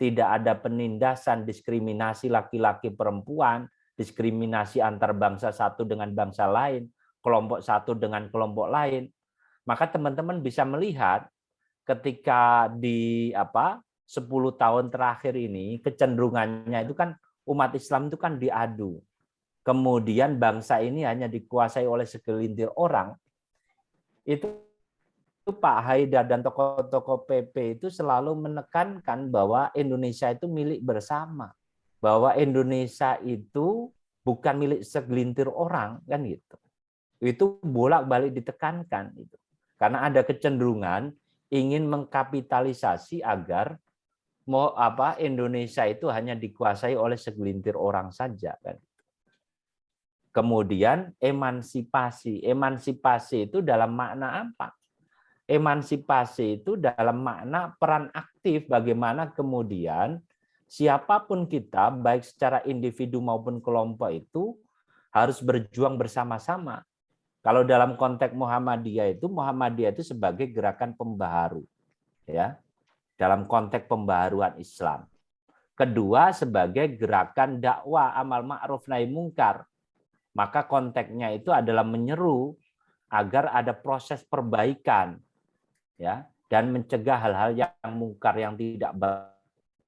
tidak ada penindasan, diskriminasi laki-laki perempuan, diskriminasi antar bangsa satu dengan bangsa lain, kelompok satu dengan kelompok lain. Maka teman-teman bisa melihat ketika di 10 tahun terakhir ini kecenderungannya itu kan umat Islam itu kan diadu. Kemudian bangsa ini hanya dikuasai oleh segelintir orang. Itu Pak Haidar dan tokoh-tokoh PP itu selalu menekankan bahwa Indonesia itu milik bersama. Bahwa Indonesia itu bukan milik segelintir orang kan gitu. Itu bolak-balik ditekankan itu. Karena ada kecenderungan ingin mengkapitalisasi agar Indonesia itu hanya dikuasai oleh segelintir orang saja kan. Kemudian emansipasi. Emansipasi itu dalam makna apa? Emansipasi itu dalam makna peran aktif bagaimana kemudian siapapun kita baik secara individu maupun kelompok itu harus berjuang bersama-sama. Kalau dalam konteks Muhammadiyah itu sebagai gerakan pembaharu ya. Dalam konteks pembaharuan Islam. Kedua sebagai gerakan dakwah amal ma'ruf nahi mungkar. Maka konteksnya itu adalah menyeru agar ada proses perbaikan ya dan mencegah hal-hal yang mungkar yang tidak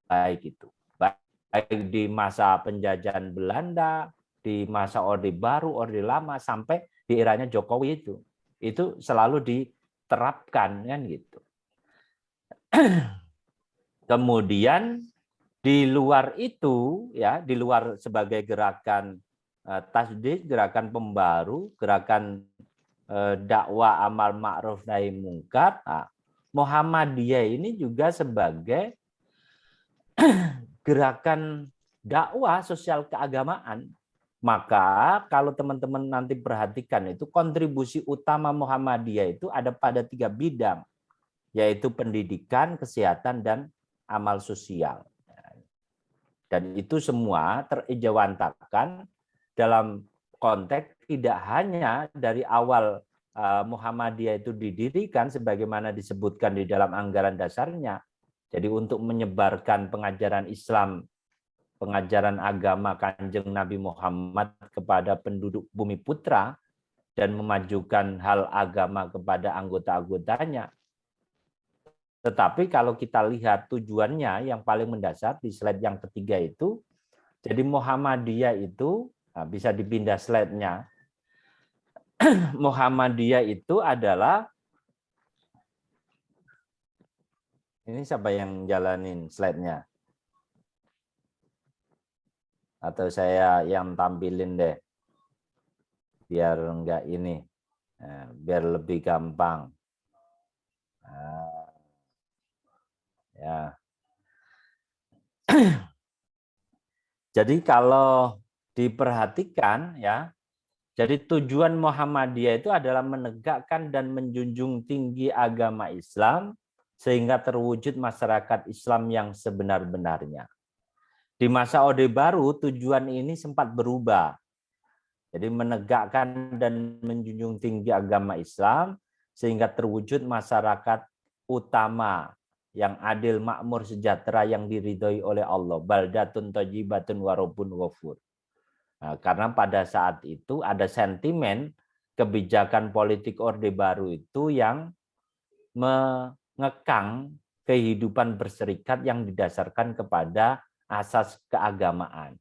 baik itu. Baik di masa penjajahan Belanda, di masa Orde Baru, Orde Lama sampai di eranya Jokowi itu selalu diterapkan kan gitu. Kemudian di luar itu ya, di luar sebagai gerakan tasdid, gerakan pembaru, gerakan dakwah amal ma'ruf nahi mungkar, Muhammadiyah ini juga sebagai gerakan dakwah sosial keagamaan. Maka kalau teman-teman nanti perhatikan itu kontribusi utama Muhammadiyah itu ada pada 3 bidang, yaitu pendidikan, kesehatan, dan amal sosial. Dan itu semua terejawantakan dalam konteks tidak hanya dari awal Muhammadiyah itu didirikan sebagaimana disebutkan di dalam anggaran dasarnya. Jadi untuk menyebarkan pengajaran Islam, pengajaran agama Kanjeng Nabi Muhammad kepada penduduk bumi putra dan memajukan hal agama kepada anggota-anggotanya. Tetapi kalau kita lihat tujuannya yang paling mendasar di slide yang ketiga itu, jadi Muhammadiyah itu, nah bisa dipindah slide-nya, Muhammadiyah itu adalah, ini siapa yang jalanin slide-nya? Atau saya yang tampilin deh, biar enggak ini, nah, biar lebih gampang. Nah, ya. Jadi kalau diperhatikan ya, jadi tujuan Muhammadiyah itu adalah menegakkan dan menjunjung tinggi agama Islam sehingga terwujud masyarakat Islam yang sebenar-benarnya. Di masa Orde Baru tujuan ini sempat berubah. Jadi menegakkan dan menjunjung tinggi agama Islam sehingga terwujud masyarakat utama yang adil, makmur, sejahtera, yang diridhoi oleh Allah. Baldatun thayyibatun wa rabbun ghafur. Nah, karena pada saat itu ada sentimen kebijakan politik Orde Baru itu yang mengekang kehidupan berserikat yang didasarkan kepada asas keagamaan.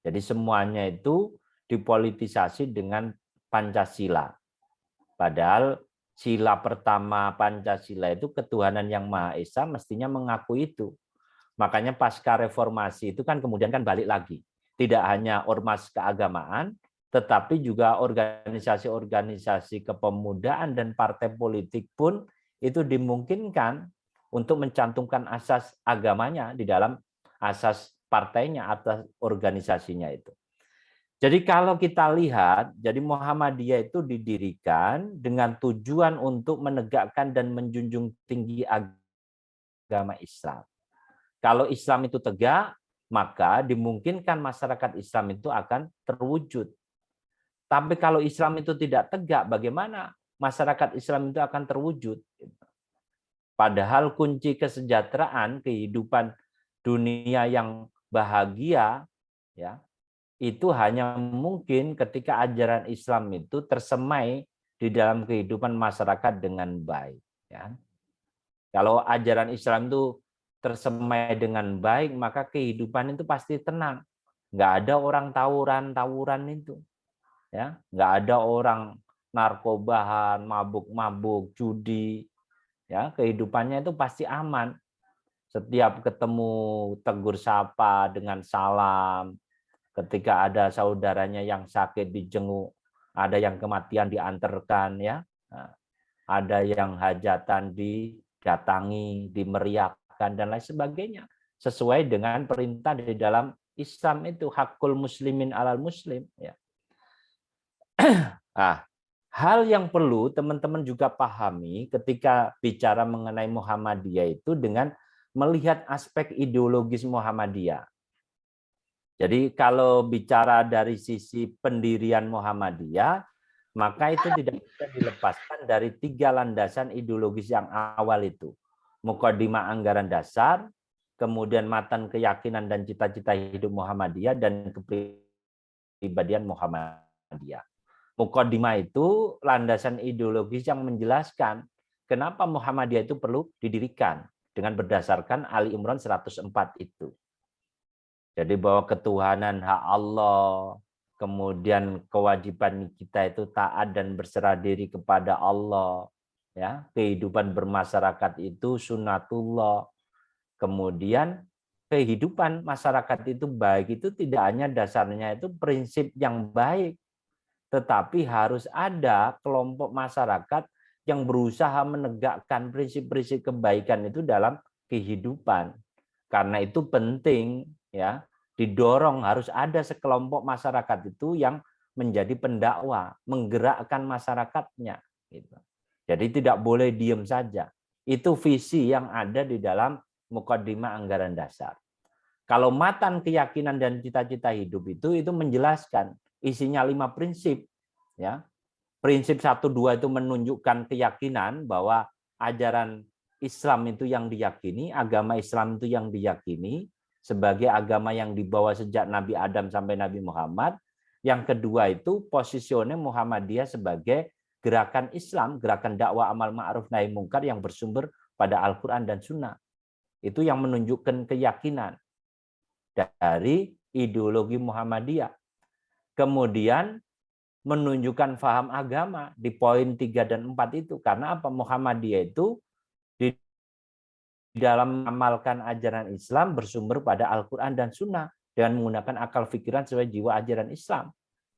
Jadi semuanya itu dipolitisasi dengan Pancasila. Padahal sila pertama Pancasila itu ketuhanan yang Maha Esa mestinya mengaku itu. Makanya pasca reformasi itu kan kemudian kan balik lagi. Tidak hanya ormas keagamaan, tetapi juga organisasi-organisasi kepemudaan dan partai politik pun itu dimungkinkan untuk mencantumkan asas agamanya di dalam asas partainya, atas organisasinya itu. Jadi kalau kita lihat, jadi Muhammadiyah itu didirikan dengan tujuan untuk menegakkan dan menjunjung tinggi agama Islam. Kalau Islam itu tegak, maka dimungkinkan masyarakat Islam itu akan terwujud. Tapi kalau Islam itu tidak tegak, bagaimana masyarakat Islam itu akan terwujud? Padahal kunci kesejahteraan kehidupan dunia yang bahagia, ya, itu hanya mungkin ketika ajaran Islam itu tersemai di dalam kehidupan masyarakat dengan baik. Ya. Kalau ajaran Islam itu tersemai dengan baik, maka kehidupan itu pasti tenang. Nggak ada orang tawuran itu. Ya. Nggak ada orang narkobahan, mabuk-mabuk, judi. Ya, kehidupannya itu pasti aman. Setiap ketemu tegur sapa dengan salam. Ketika ada saudaranya yang sakit dijenguk, ada yang kematian diantarkan, ya, ada yang hajatan didatangi, dimeriahkan dan lain sebagainya, sesuai dengan perintah di dalam Islam itu hakul muslimin alal muslim. Ya. Hal yang perlu teman-teman juga pahami ketika bicara mengenai Muhammadiyah itu dengan melihat aspek ideologis Muhammadiyah. Jadi kalau bicara dari sisi pendirian Muhammadiyah, maka itu tidak bisa dilepaskan dari 3 landasan ideologis yang awal itu. Muqaddimah anggaran dasar, kemudian matan keyakinan dan cita-cita hidup Muhammadiyah, dan kepribadian Muhammadiyah. Muqaddimah itu landasan ideologis yang menjelaskan kenapa Muhammadiyah itu perlu didirikan dengan berdasarkan Ali Imran 104 itu. Jadi bahwa ketuhanan hak Allah, kemudian kewajiban kita itu taat dan berserah diri kepada Allah, ya, kehidupan bermasyarakat itu sunnatullah. Kemudian kehidupan masyarakat itu baik itu tidak hanya dasarnya itu prinsip yang baik, tetapi harus ada kelompok masyarakat yang berusaha menegakkan prinsip-prinsip kebaikan itu dalam kehidupan. Karena itu penting, ya, didorong harus ada sekelompok masyarakat itu yang menjadi pendakwah, menggerakkan masyarakatnya. Gitu. Jadi tidak boleh diem saja. Itu visi yang ada di dalam Muqaddimah Anggaran Dasar. Kalau matan keyakinan dan cita-cita hidup itu menjelaskan isinya 5 prinsip. Ya. Prinsip 1, 2 itu menunjukkan keyakinan bahwa ajaran Islam itu yang diyakini, agama Islam itu yang diyakini sebagai agama yang dibawa sejak Nabi Adam sampai Nabi Muhammad. Yang kedua itu posisionnya Muhammadiyah sebagai gerakan Islam, gerakan dakwah amal ma'ruf nahi mungkar yang bersumber pada Al-Quran dan Sunnah. Itu yang menunjukkan keyakinan dari ideologi Muhammadiyah. Kemudian menunjukkan faham agama di poin 3 dan 4 itu. Karena apa? Muhammadiyah itu di dalam mengamalkan ajaran Islam bersumber pada Al-Quran dan Sunnah dengan menggunakan akal pikiran sesuai jiwa ajaran Islam.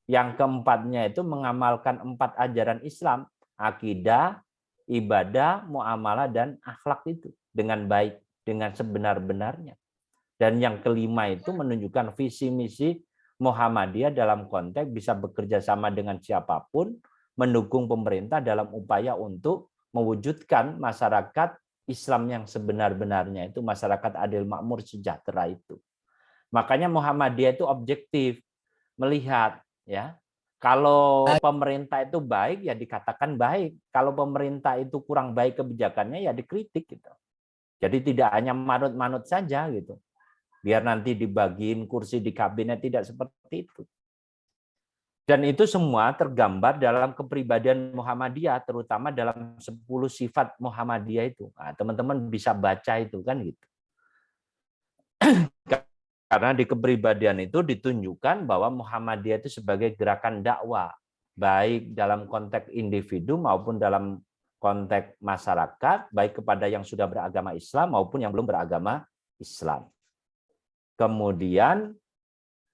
Yang keempatnya itu mengamalkan 4 ajaran Islam, akidah, ibadah, muamalah, dan akhlak itu dengan baik, dengan sebenar-benarnya. Dan yang kelima itu menunjukkan visi misi Muhammadiyah dalam konteks bisa bekerja sama dengan siapapun, mendukung pemerintah dalam upaya untuk mewujudkan masyarakat Islam yang sebenar-benarnya, itu masyarakat adil, makmur, sejahtera itu. Makanya Muhammadiyah itu objektif melihat, ya, kalau pemerintah itu baik ya dikatakan baik, kalau pemerintah itu kurang baik kebijakannya ya dikritik gitu. Jadi tidak hanya manut-manut saja gitu. Biar nanti dibagiin kursi di kabinet, tidak seperti itu. Dan itu semua tergambar dalam kepribadian Muhammadiyah, terutama dalam 10 sifat Muhammadiyah itu. Nah, teman-teman bisa baca itu kan gitu. Karena di kepribadian itu ditunjukkan bahwa Muhammadiyah itu sebagai gerakan dakwah, baik dalam konteks individu maupun dalam konteks masyarakat, baik kepada yang sudah beragama Islam maupun yang belum beragama Islam. Kemudian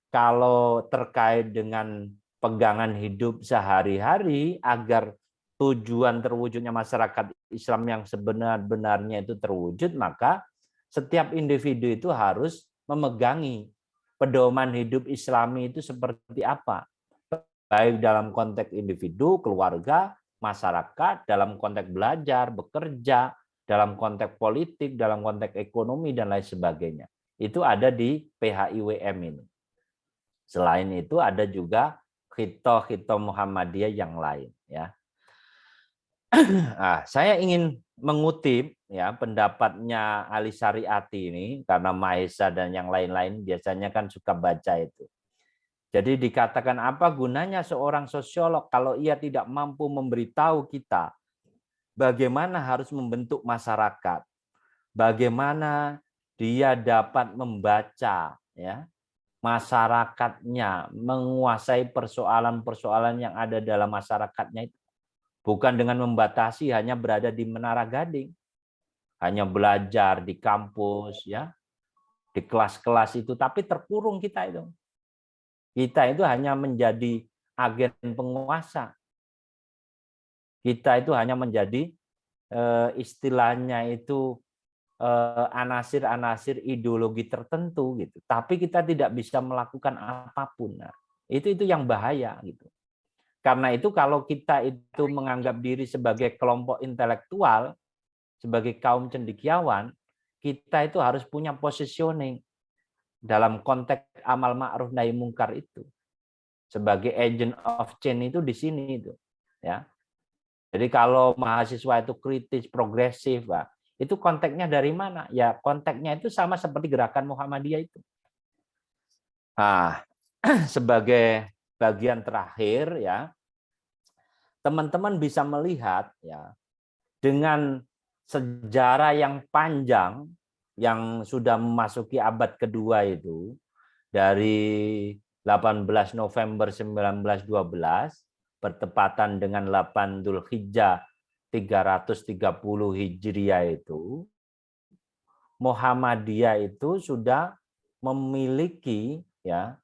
kalau terkait dengan pegangan hidup sehari-hari agar tujuan terwujudnya masyarakat Islam yang sebenar-benarnya itu terwujud, maka setiap individu itu harus memegangi pedoman hidup Islami itu seperti apa. Baik dalam konteks individu, keluarga, masyarakat, dalam konteks belajar, bekerja, dalam konteks politik, dalam konteks ekonomi, dan lain sebagainya. Itu ada di PHIWM ini. Selain itu ada juga khitoh-khitoh Muhammadiyah yang lain, ya. Nah, saya ingin mengutip ya pendapatnya Ali Syariati ini karena Mahesa dan yang lain-lain biasanya kan suka baca itu. Jadi dikatakan apa gunanya seorang sosiolog kalau ia tidak mampu memberitahu kita bagaimana harus membentuk masyarakat, bagaimana dia dapat membaca ya masyarakatnya, menguasai persoalan-persoalan yang ada dalam masyarakatnya itu. Bukan dengan membatasi hanya berada di Menara Gading, hanya belajar di kampus, ya, di kelas-kelas itu, tapi terkurung kita itu. Kita itu hanya menjadi agen penguasa. Kita itu hanya menjadi istilahnya itu anasir-anasir ideologi tertentu gitu. Tapi kita tidak bisa melakukan apapun. Nah, itu yang bahaya gitu. Karena itu kalau kita itu menganggap diri sebagai kelompok intelektual, sebagai kaum cendekiawan, kita itu harus punya positioning dalam konteks amal ma'ruf nahi mungkar itu. Sebagai agent of change itu di sini itu, ya. Jadi kalau mahasiswa itu kritis, progresif, Pak, itu konteksnya dari mana? Ya konteksnya itu sama seperti gerakan Muhammadiyah itu. Nah, sebagai bagian terakhir ya, teman-teman bisa melihat ya dengan sejarah yang panjang yang sudah memasuki abad kedua itu dari 18 November 1912 bertepatan dengan 8 Dzulhijjah 330 Hijriah itu, Muhammadiyah itu sudah memiliki ya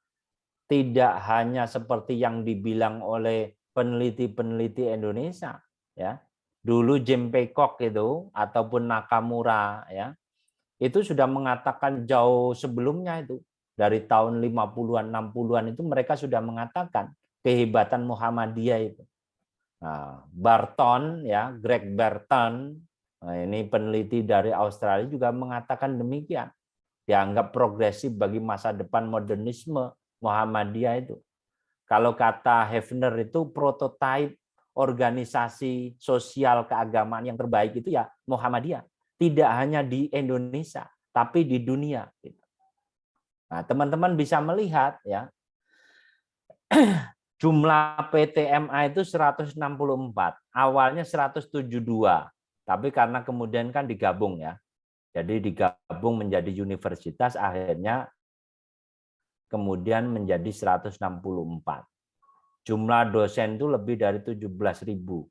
tidak hanya seperti yang dibilang oleh peneliti-peneliti Indonesia ya. Dulu Jim Peacock itu ataupun Nakamura ya. Itu sudah mengatakan jauh sebelumnya itu dari tahun 50-an, 60-an itu mereka sudah mengatakan kehebatan Muhammadiyah itu. Nah, Barton ya, Greg Barton, nah ini peneliti dari Australia juga mengatakan demikian. Dianggap progresif bagi masa depan modernisme Muhammadiyah itu. Kalau kata Hefner itu prototipe organisasi sosial keagamaan yang terbaik itu ya Muhammadiyah. Tidak hanya di Indonesia, tapi di dunia. Nah, teman-teman bisa melihat ya, jumlah PTMA itu 164. Awalnya 172, tapi karena kemudian kan digabung ya. Jadi digabung menjadi universitas, akhirnya kemudian menjadi 164. Jumlah dosen itu lebih dari 17.000.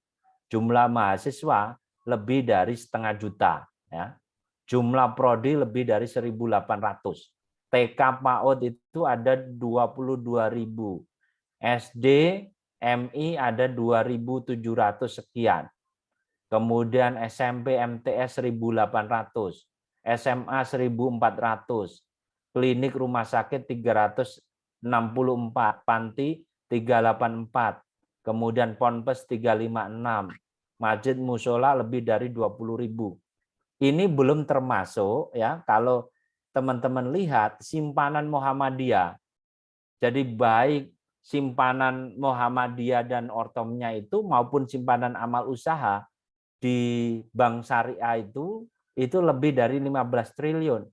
Jumlah mahasiswa lebih dari 500 juta. Ya. Jumlah prodi lebih dari 1.800. TK PAUD itu ada 22.000. SD, MI ada 2.700 sekian. Kemudian SMP, MTS 1.800. SMA 1.400. Klinik rumah sakit 364. Panti 384. Kemudian Ponpes 356. Masjid musola lebih dari 20.000. Ini belum termasuk ya kalau teman-teman lihat simpanan Muhammadiyah. Jadi baik simpanan Muhammadiyah dan ortomnya itu maupun simpanan amal usaha di bank syariah itu lebih dari 15 triliun.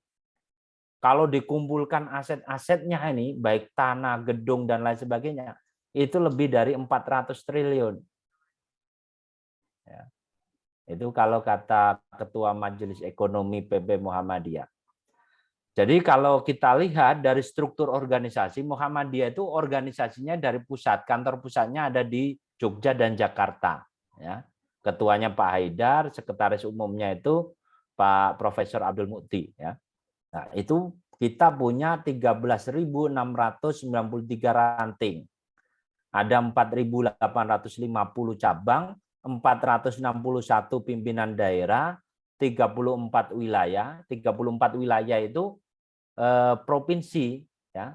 Kalau dikumpulkan aset-asetnya ini baik tanah, gedung dan lain sebagainya itu lebih dari 400 triliun. Ya. Itu kalau kata Ketua Majelis Ekonomi PB Muhammadiyah. Jadi kalau kita lihat dari struktur organisasi, Muhammadiyah itu organisasinya dari pusat, kantor pusatnya ada di Jogja dan Jakarta. Ya. Ketuanya Pak Haidar, sekretaris umumnya itu Pak Profesor Abdul Mukti. Ya. Nah, itu kita punya 13.693 ranting. Ada 4.850 cabang, 461 pimpinan daerah, 34 wilayah. 34 wilayah itu provinsi ya.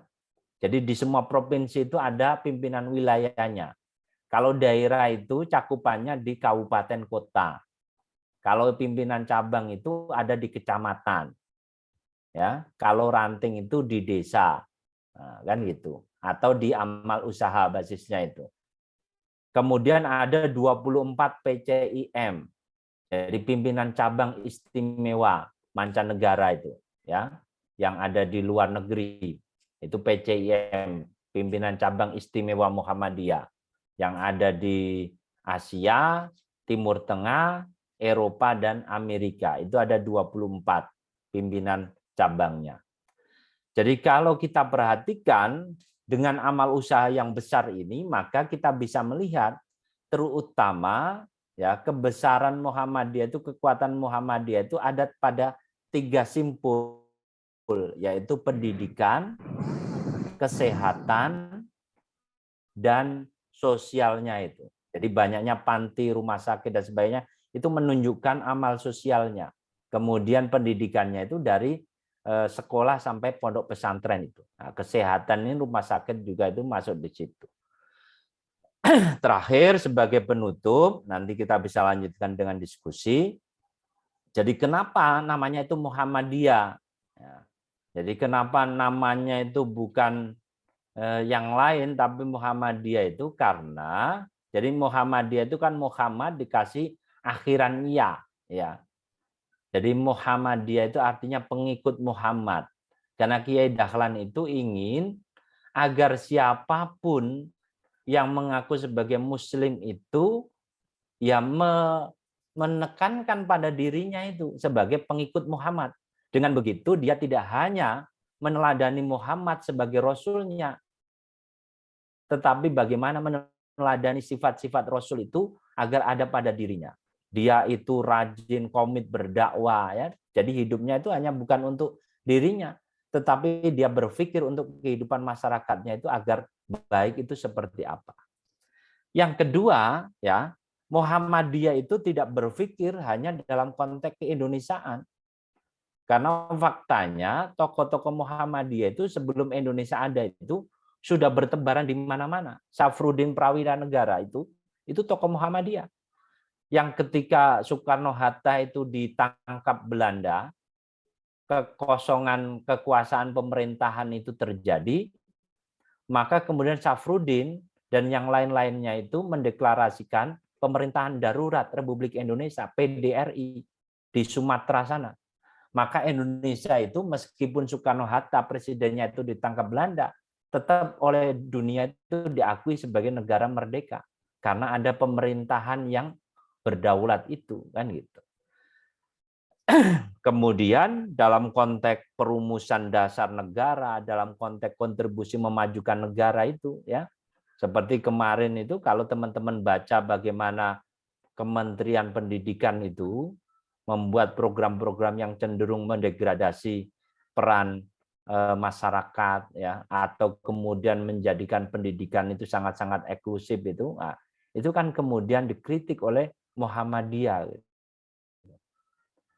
Jadi di semua provinsi itu ada pimpinan wilayahnya. Kalau daerah itu cakupannya di kabupaten kota. Kalau pimpinan cabang itu ada di kecamatan. Ya, kalau ranting itu di desa. Nah, kan gitu. Atau di amal usaha basisnya itu. Kemudian ada 24 PCIM. Jadi pimpinan cabang istimewa mancanegara itu ya. Yang ada di luar negeri itu PCIM, pimpinan cabang istimewa Muhammadiyah yang ada di Asia, Timur Tengah, Eropa dan Amerika. Itu ada 24 pimpinan cabangnya. Jadi kalau kita perhatikan dengan amal usaha yang besar ini, maka kita bisa melihat terutama ya kebesaran Muhammadiyah itu, kekuatan Muhammadiyah itu ada pada 3 simpul, yaitu pendidikan, kesehatan, dan sosialnya itu. Jadi banyaknya panti, rumah sakit dan sebagainya itu menunjukkan amal sosialnya. Kemudian pendidikannya itu dari sekolah sampai pondok pesantren itu. Nah, kesehatan ini rumah sakit juga itu masuk di situ. Terakhir sebagai penutup, nanti kita bisa lanjutkan dengan diskusi. Jadi kenapa namanya itu Muhammadiyah? Ya. Jadi kenapa namanya itu bukan yang lain tapi Muhammadiyah itu karena jadi Muhammadiyah itu kan Muhammad dikasih akhiran ya. Jadi Muhammadiyah itu artinya pengikut Muhammad. Karena Kiai Dahlan itu ingin agar siapapun yang mengaku sebagai muslim itu ya menekankan pada dirinya itu sebagai pengikut Muhammad. Dengan begitu dia tidak hanya meneladani Muhammad sebagai rasulnya, tetapi bagaimana meneladani sifat-sifat rasul itu agar ada pada dirinya. Dia itu rajin, komit berdakwah ya. Jadi hidupnya itu hanya bukan untuk dirinya, tetapi dia berpikir untuk kehidupan masyarakatnya itu agar baik itu seperti apa. Yang kedua, ya, Muhammadiyah itu tidak berpikir hanya dalam konteks keindonesiaan. Karena faktanya tokoh-tokoh Muhammadiyah itu sebelum Indonesia ada itu sudah bertebaran di mana-mana. Safruddin Prawira Negara itu tokoh Muhammadiyah. Yang ketika Soekarno-Hatta itu ditangkap Belanda, kekosongan kekuasaan pemerintahan itu terjadi, maka kemudian Safruddin dan yang lain-lainnya itu mendeklarasikan pemerintahan darurat Republik Indonesia, PDRI, di Sumatera sana. Maka Indonesia itu meskipun Soekarno-Hatta presidennya itu ditangkap Belanda, tetap oleh dunia itu diakui sebagai negara merdeka karena ada pemerintahan yang berdaulat itu, kan gitu. Kemudian dalam konteks perumusan dasar negara, dalam konteks kontribusi memajukan negara itu ya, seperti kemarin itu kalau teman-teman baca bagaimana Kementerian Pendidikan itu membuat program-program yang cenderung mendegradasi peran masyarakat ya, atau kemudian menjadikan pendidikan itu sangat-sangat eksklusif itu, nah, itu kan kemudian dikritik oleh Muhammadiyah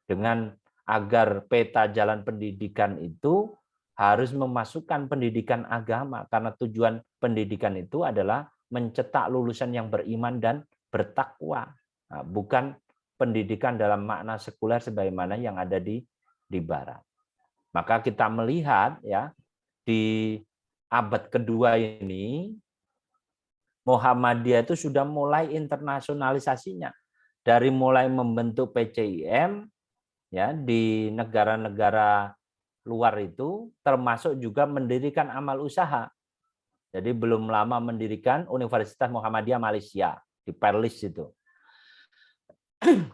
dengan agar peta jalan pendidikan itu harus memasukkan pendidikan agama karena tujuan pendidikan itu adalah mencetak lulusan yang beriman dan bertakwa, nah, bukan pendidikan dalam makna sekuler sebagaimana yang ada di barat. Maka kita melihat ya di abad kedua ini Muhammadiyah itu sudah mulai internasionalisasinya dari mulai membentuk PCIM ya di negara-negara luar itu, termasuk juga mendirikan amal usaha. Jadi belum lama mendirikan Universitas Muhammadiyah Malaysia di Perlis itu.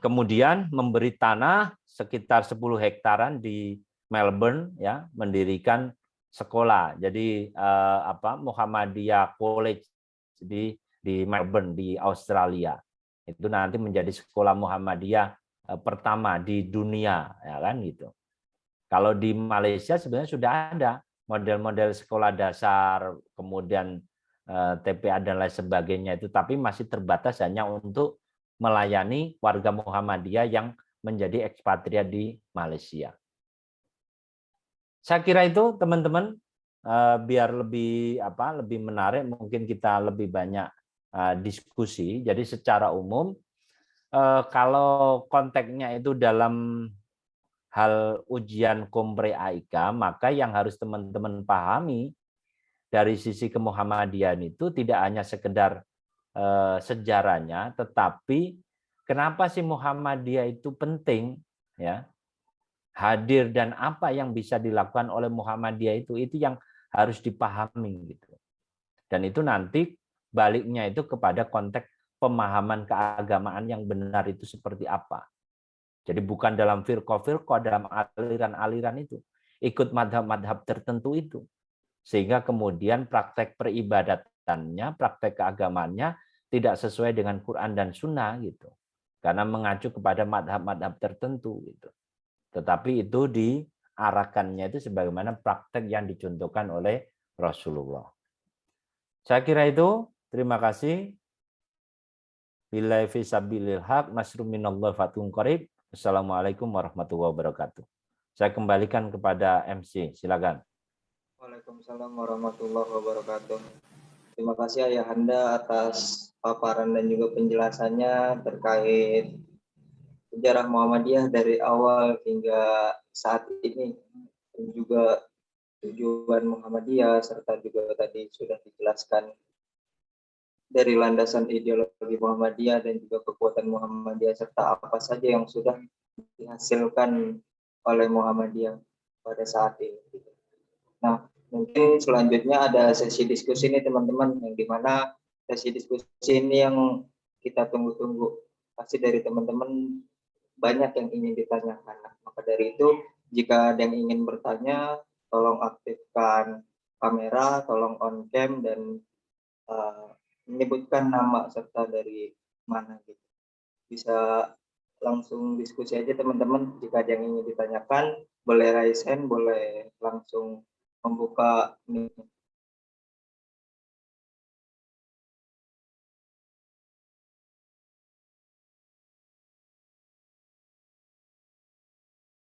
Kemudian memberi tanah sekitar 10 hektaran di Melbourne ya, mendirikan sekolah. Jadi Muhammadiyah College di Melbourne di Australia. Itu nanti menjadi sekolah Muhammadiyah pertama di dunia ya kan gitu. Kalau di Malaysia sebenarnya sudah ada model-model sekolah dasar, kemudian TPA dan lain sebagainya itu, tapi masih terbatas hanya untuk melayani warga Muhammadiyah yang menjadi ekspatriat di Malaysia. Saya kira itu teman-teman, biar lebih menarik mungkin kita lebih banyak diskusi. Jadi secara umum kalau konteksnya itu dalam hal ujian Kompre AIK, maka yang harus teman-teman pahami dari sisi kemuhammadian itu tidak hanya sekedar sejarahnya, tetapi kenapa sih Muhammadiyah itu penting ya hadir dan apa yang bisa dilakukan oleh Muhammadiyah itu yang harus dipahami gitu. Dan itu nanti baliknya itu kepada konteks pemahaman keagamaan yang benar itu seperti apa. Jadi bukan dalam firqah-firqah, dalam aliran-aliran itu. Ikut madhab-madhab tertentu itu. Sehingga kemudian praktek peribadatannya, praktek keagamaannya tidak sesuai dengan Quran dan Sunnah gitu. Karena mengacu kepada madhab-madhab tertentu gitu. Tetapi itu diarahkannya itu sebagaimana praktek yang dicontohkan oleh Rasulullah. Saya kira itu. Terima kasih. Billahi fi sabilil haq, nasrun minallahi fatun qarib. Assalamualaikum warahmatullahi wabarakatuh. Saya kembalikan kepada MC. Silakan. Waalaikumsalam warahmatullahi wabarakatuh. Terima kasih Ayahanda atas paparan dan juga penjelasannya terkait sejarah Muhammadiyah dari awal hingga saat ini, dan juga tujuan Muhammadiyah, serta juga tadi sudah dijelaskan dari landasan ideologi Muhammadiyah dan juga kekuatan Muhammadiyah, serta apa saja yang sudah dihasilkan oleh Muhammadiyah pada saat ini. Nah, mungkin selanjutnya ada sesi diskusi nih teman-teman, yang dimana sesi diskusi ini yang kita tunggu-tunggu. Pasti dari teman-teman banyak yang ingin ditanyakan. Nah, maka dari itu, jika ada yang ingin bertanya, tolong aktifkan kamera, tolong on cam, dan menyebutkan nama serta dari mana gitu. Bisa langsung diskusi aja teman-teman. Jika ada yang ingin ditanyakan, boleh raise hand, boleh langsung membuka mic.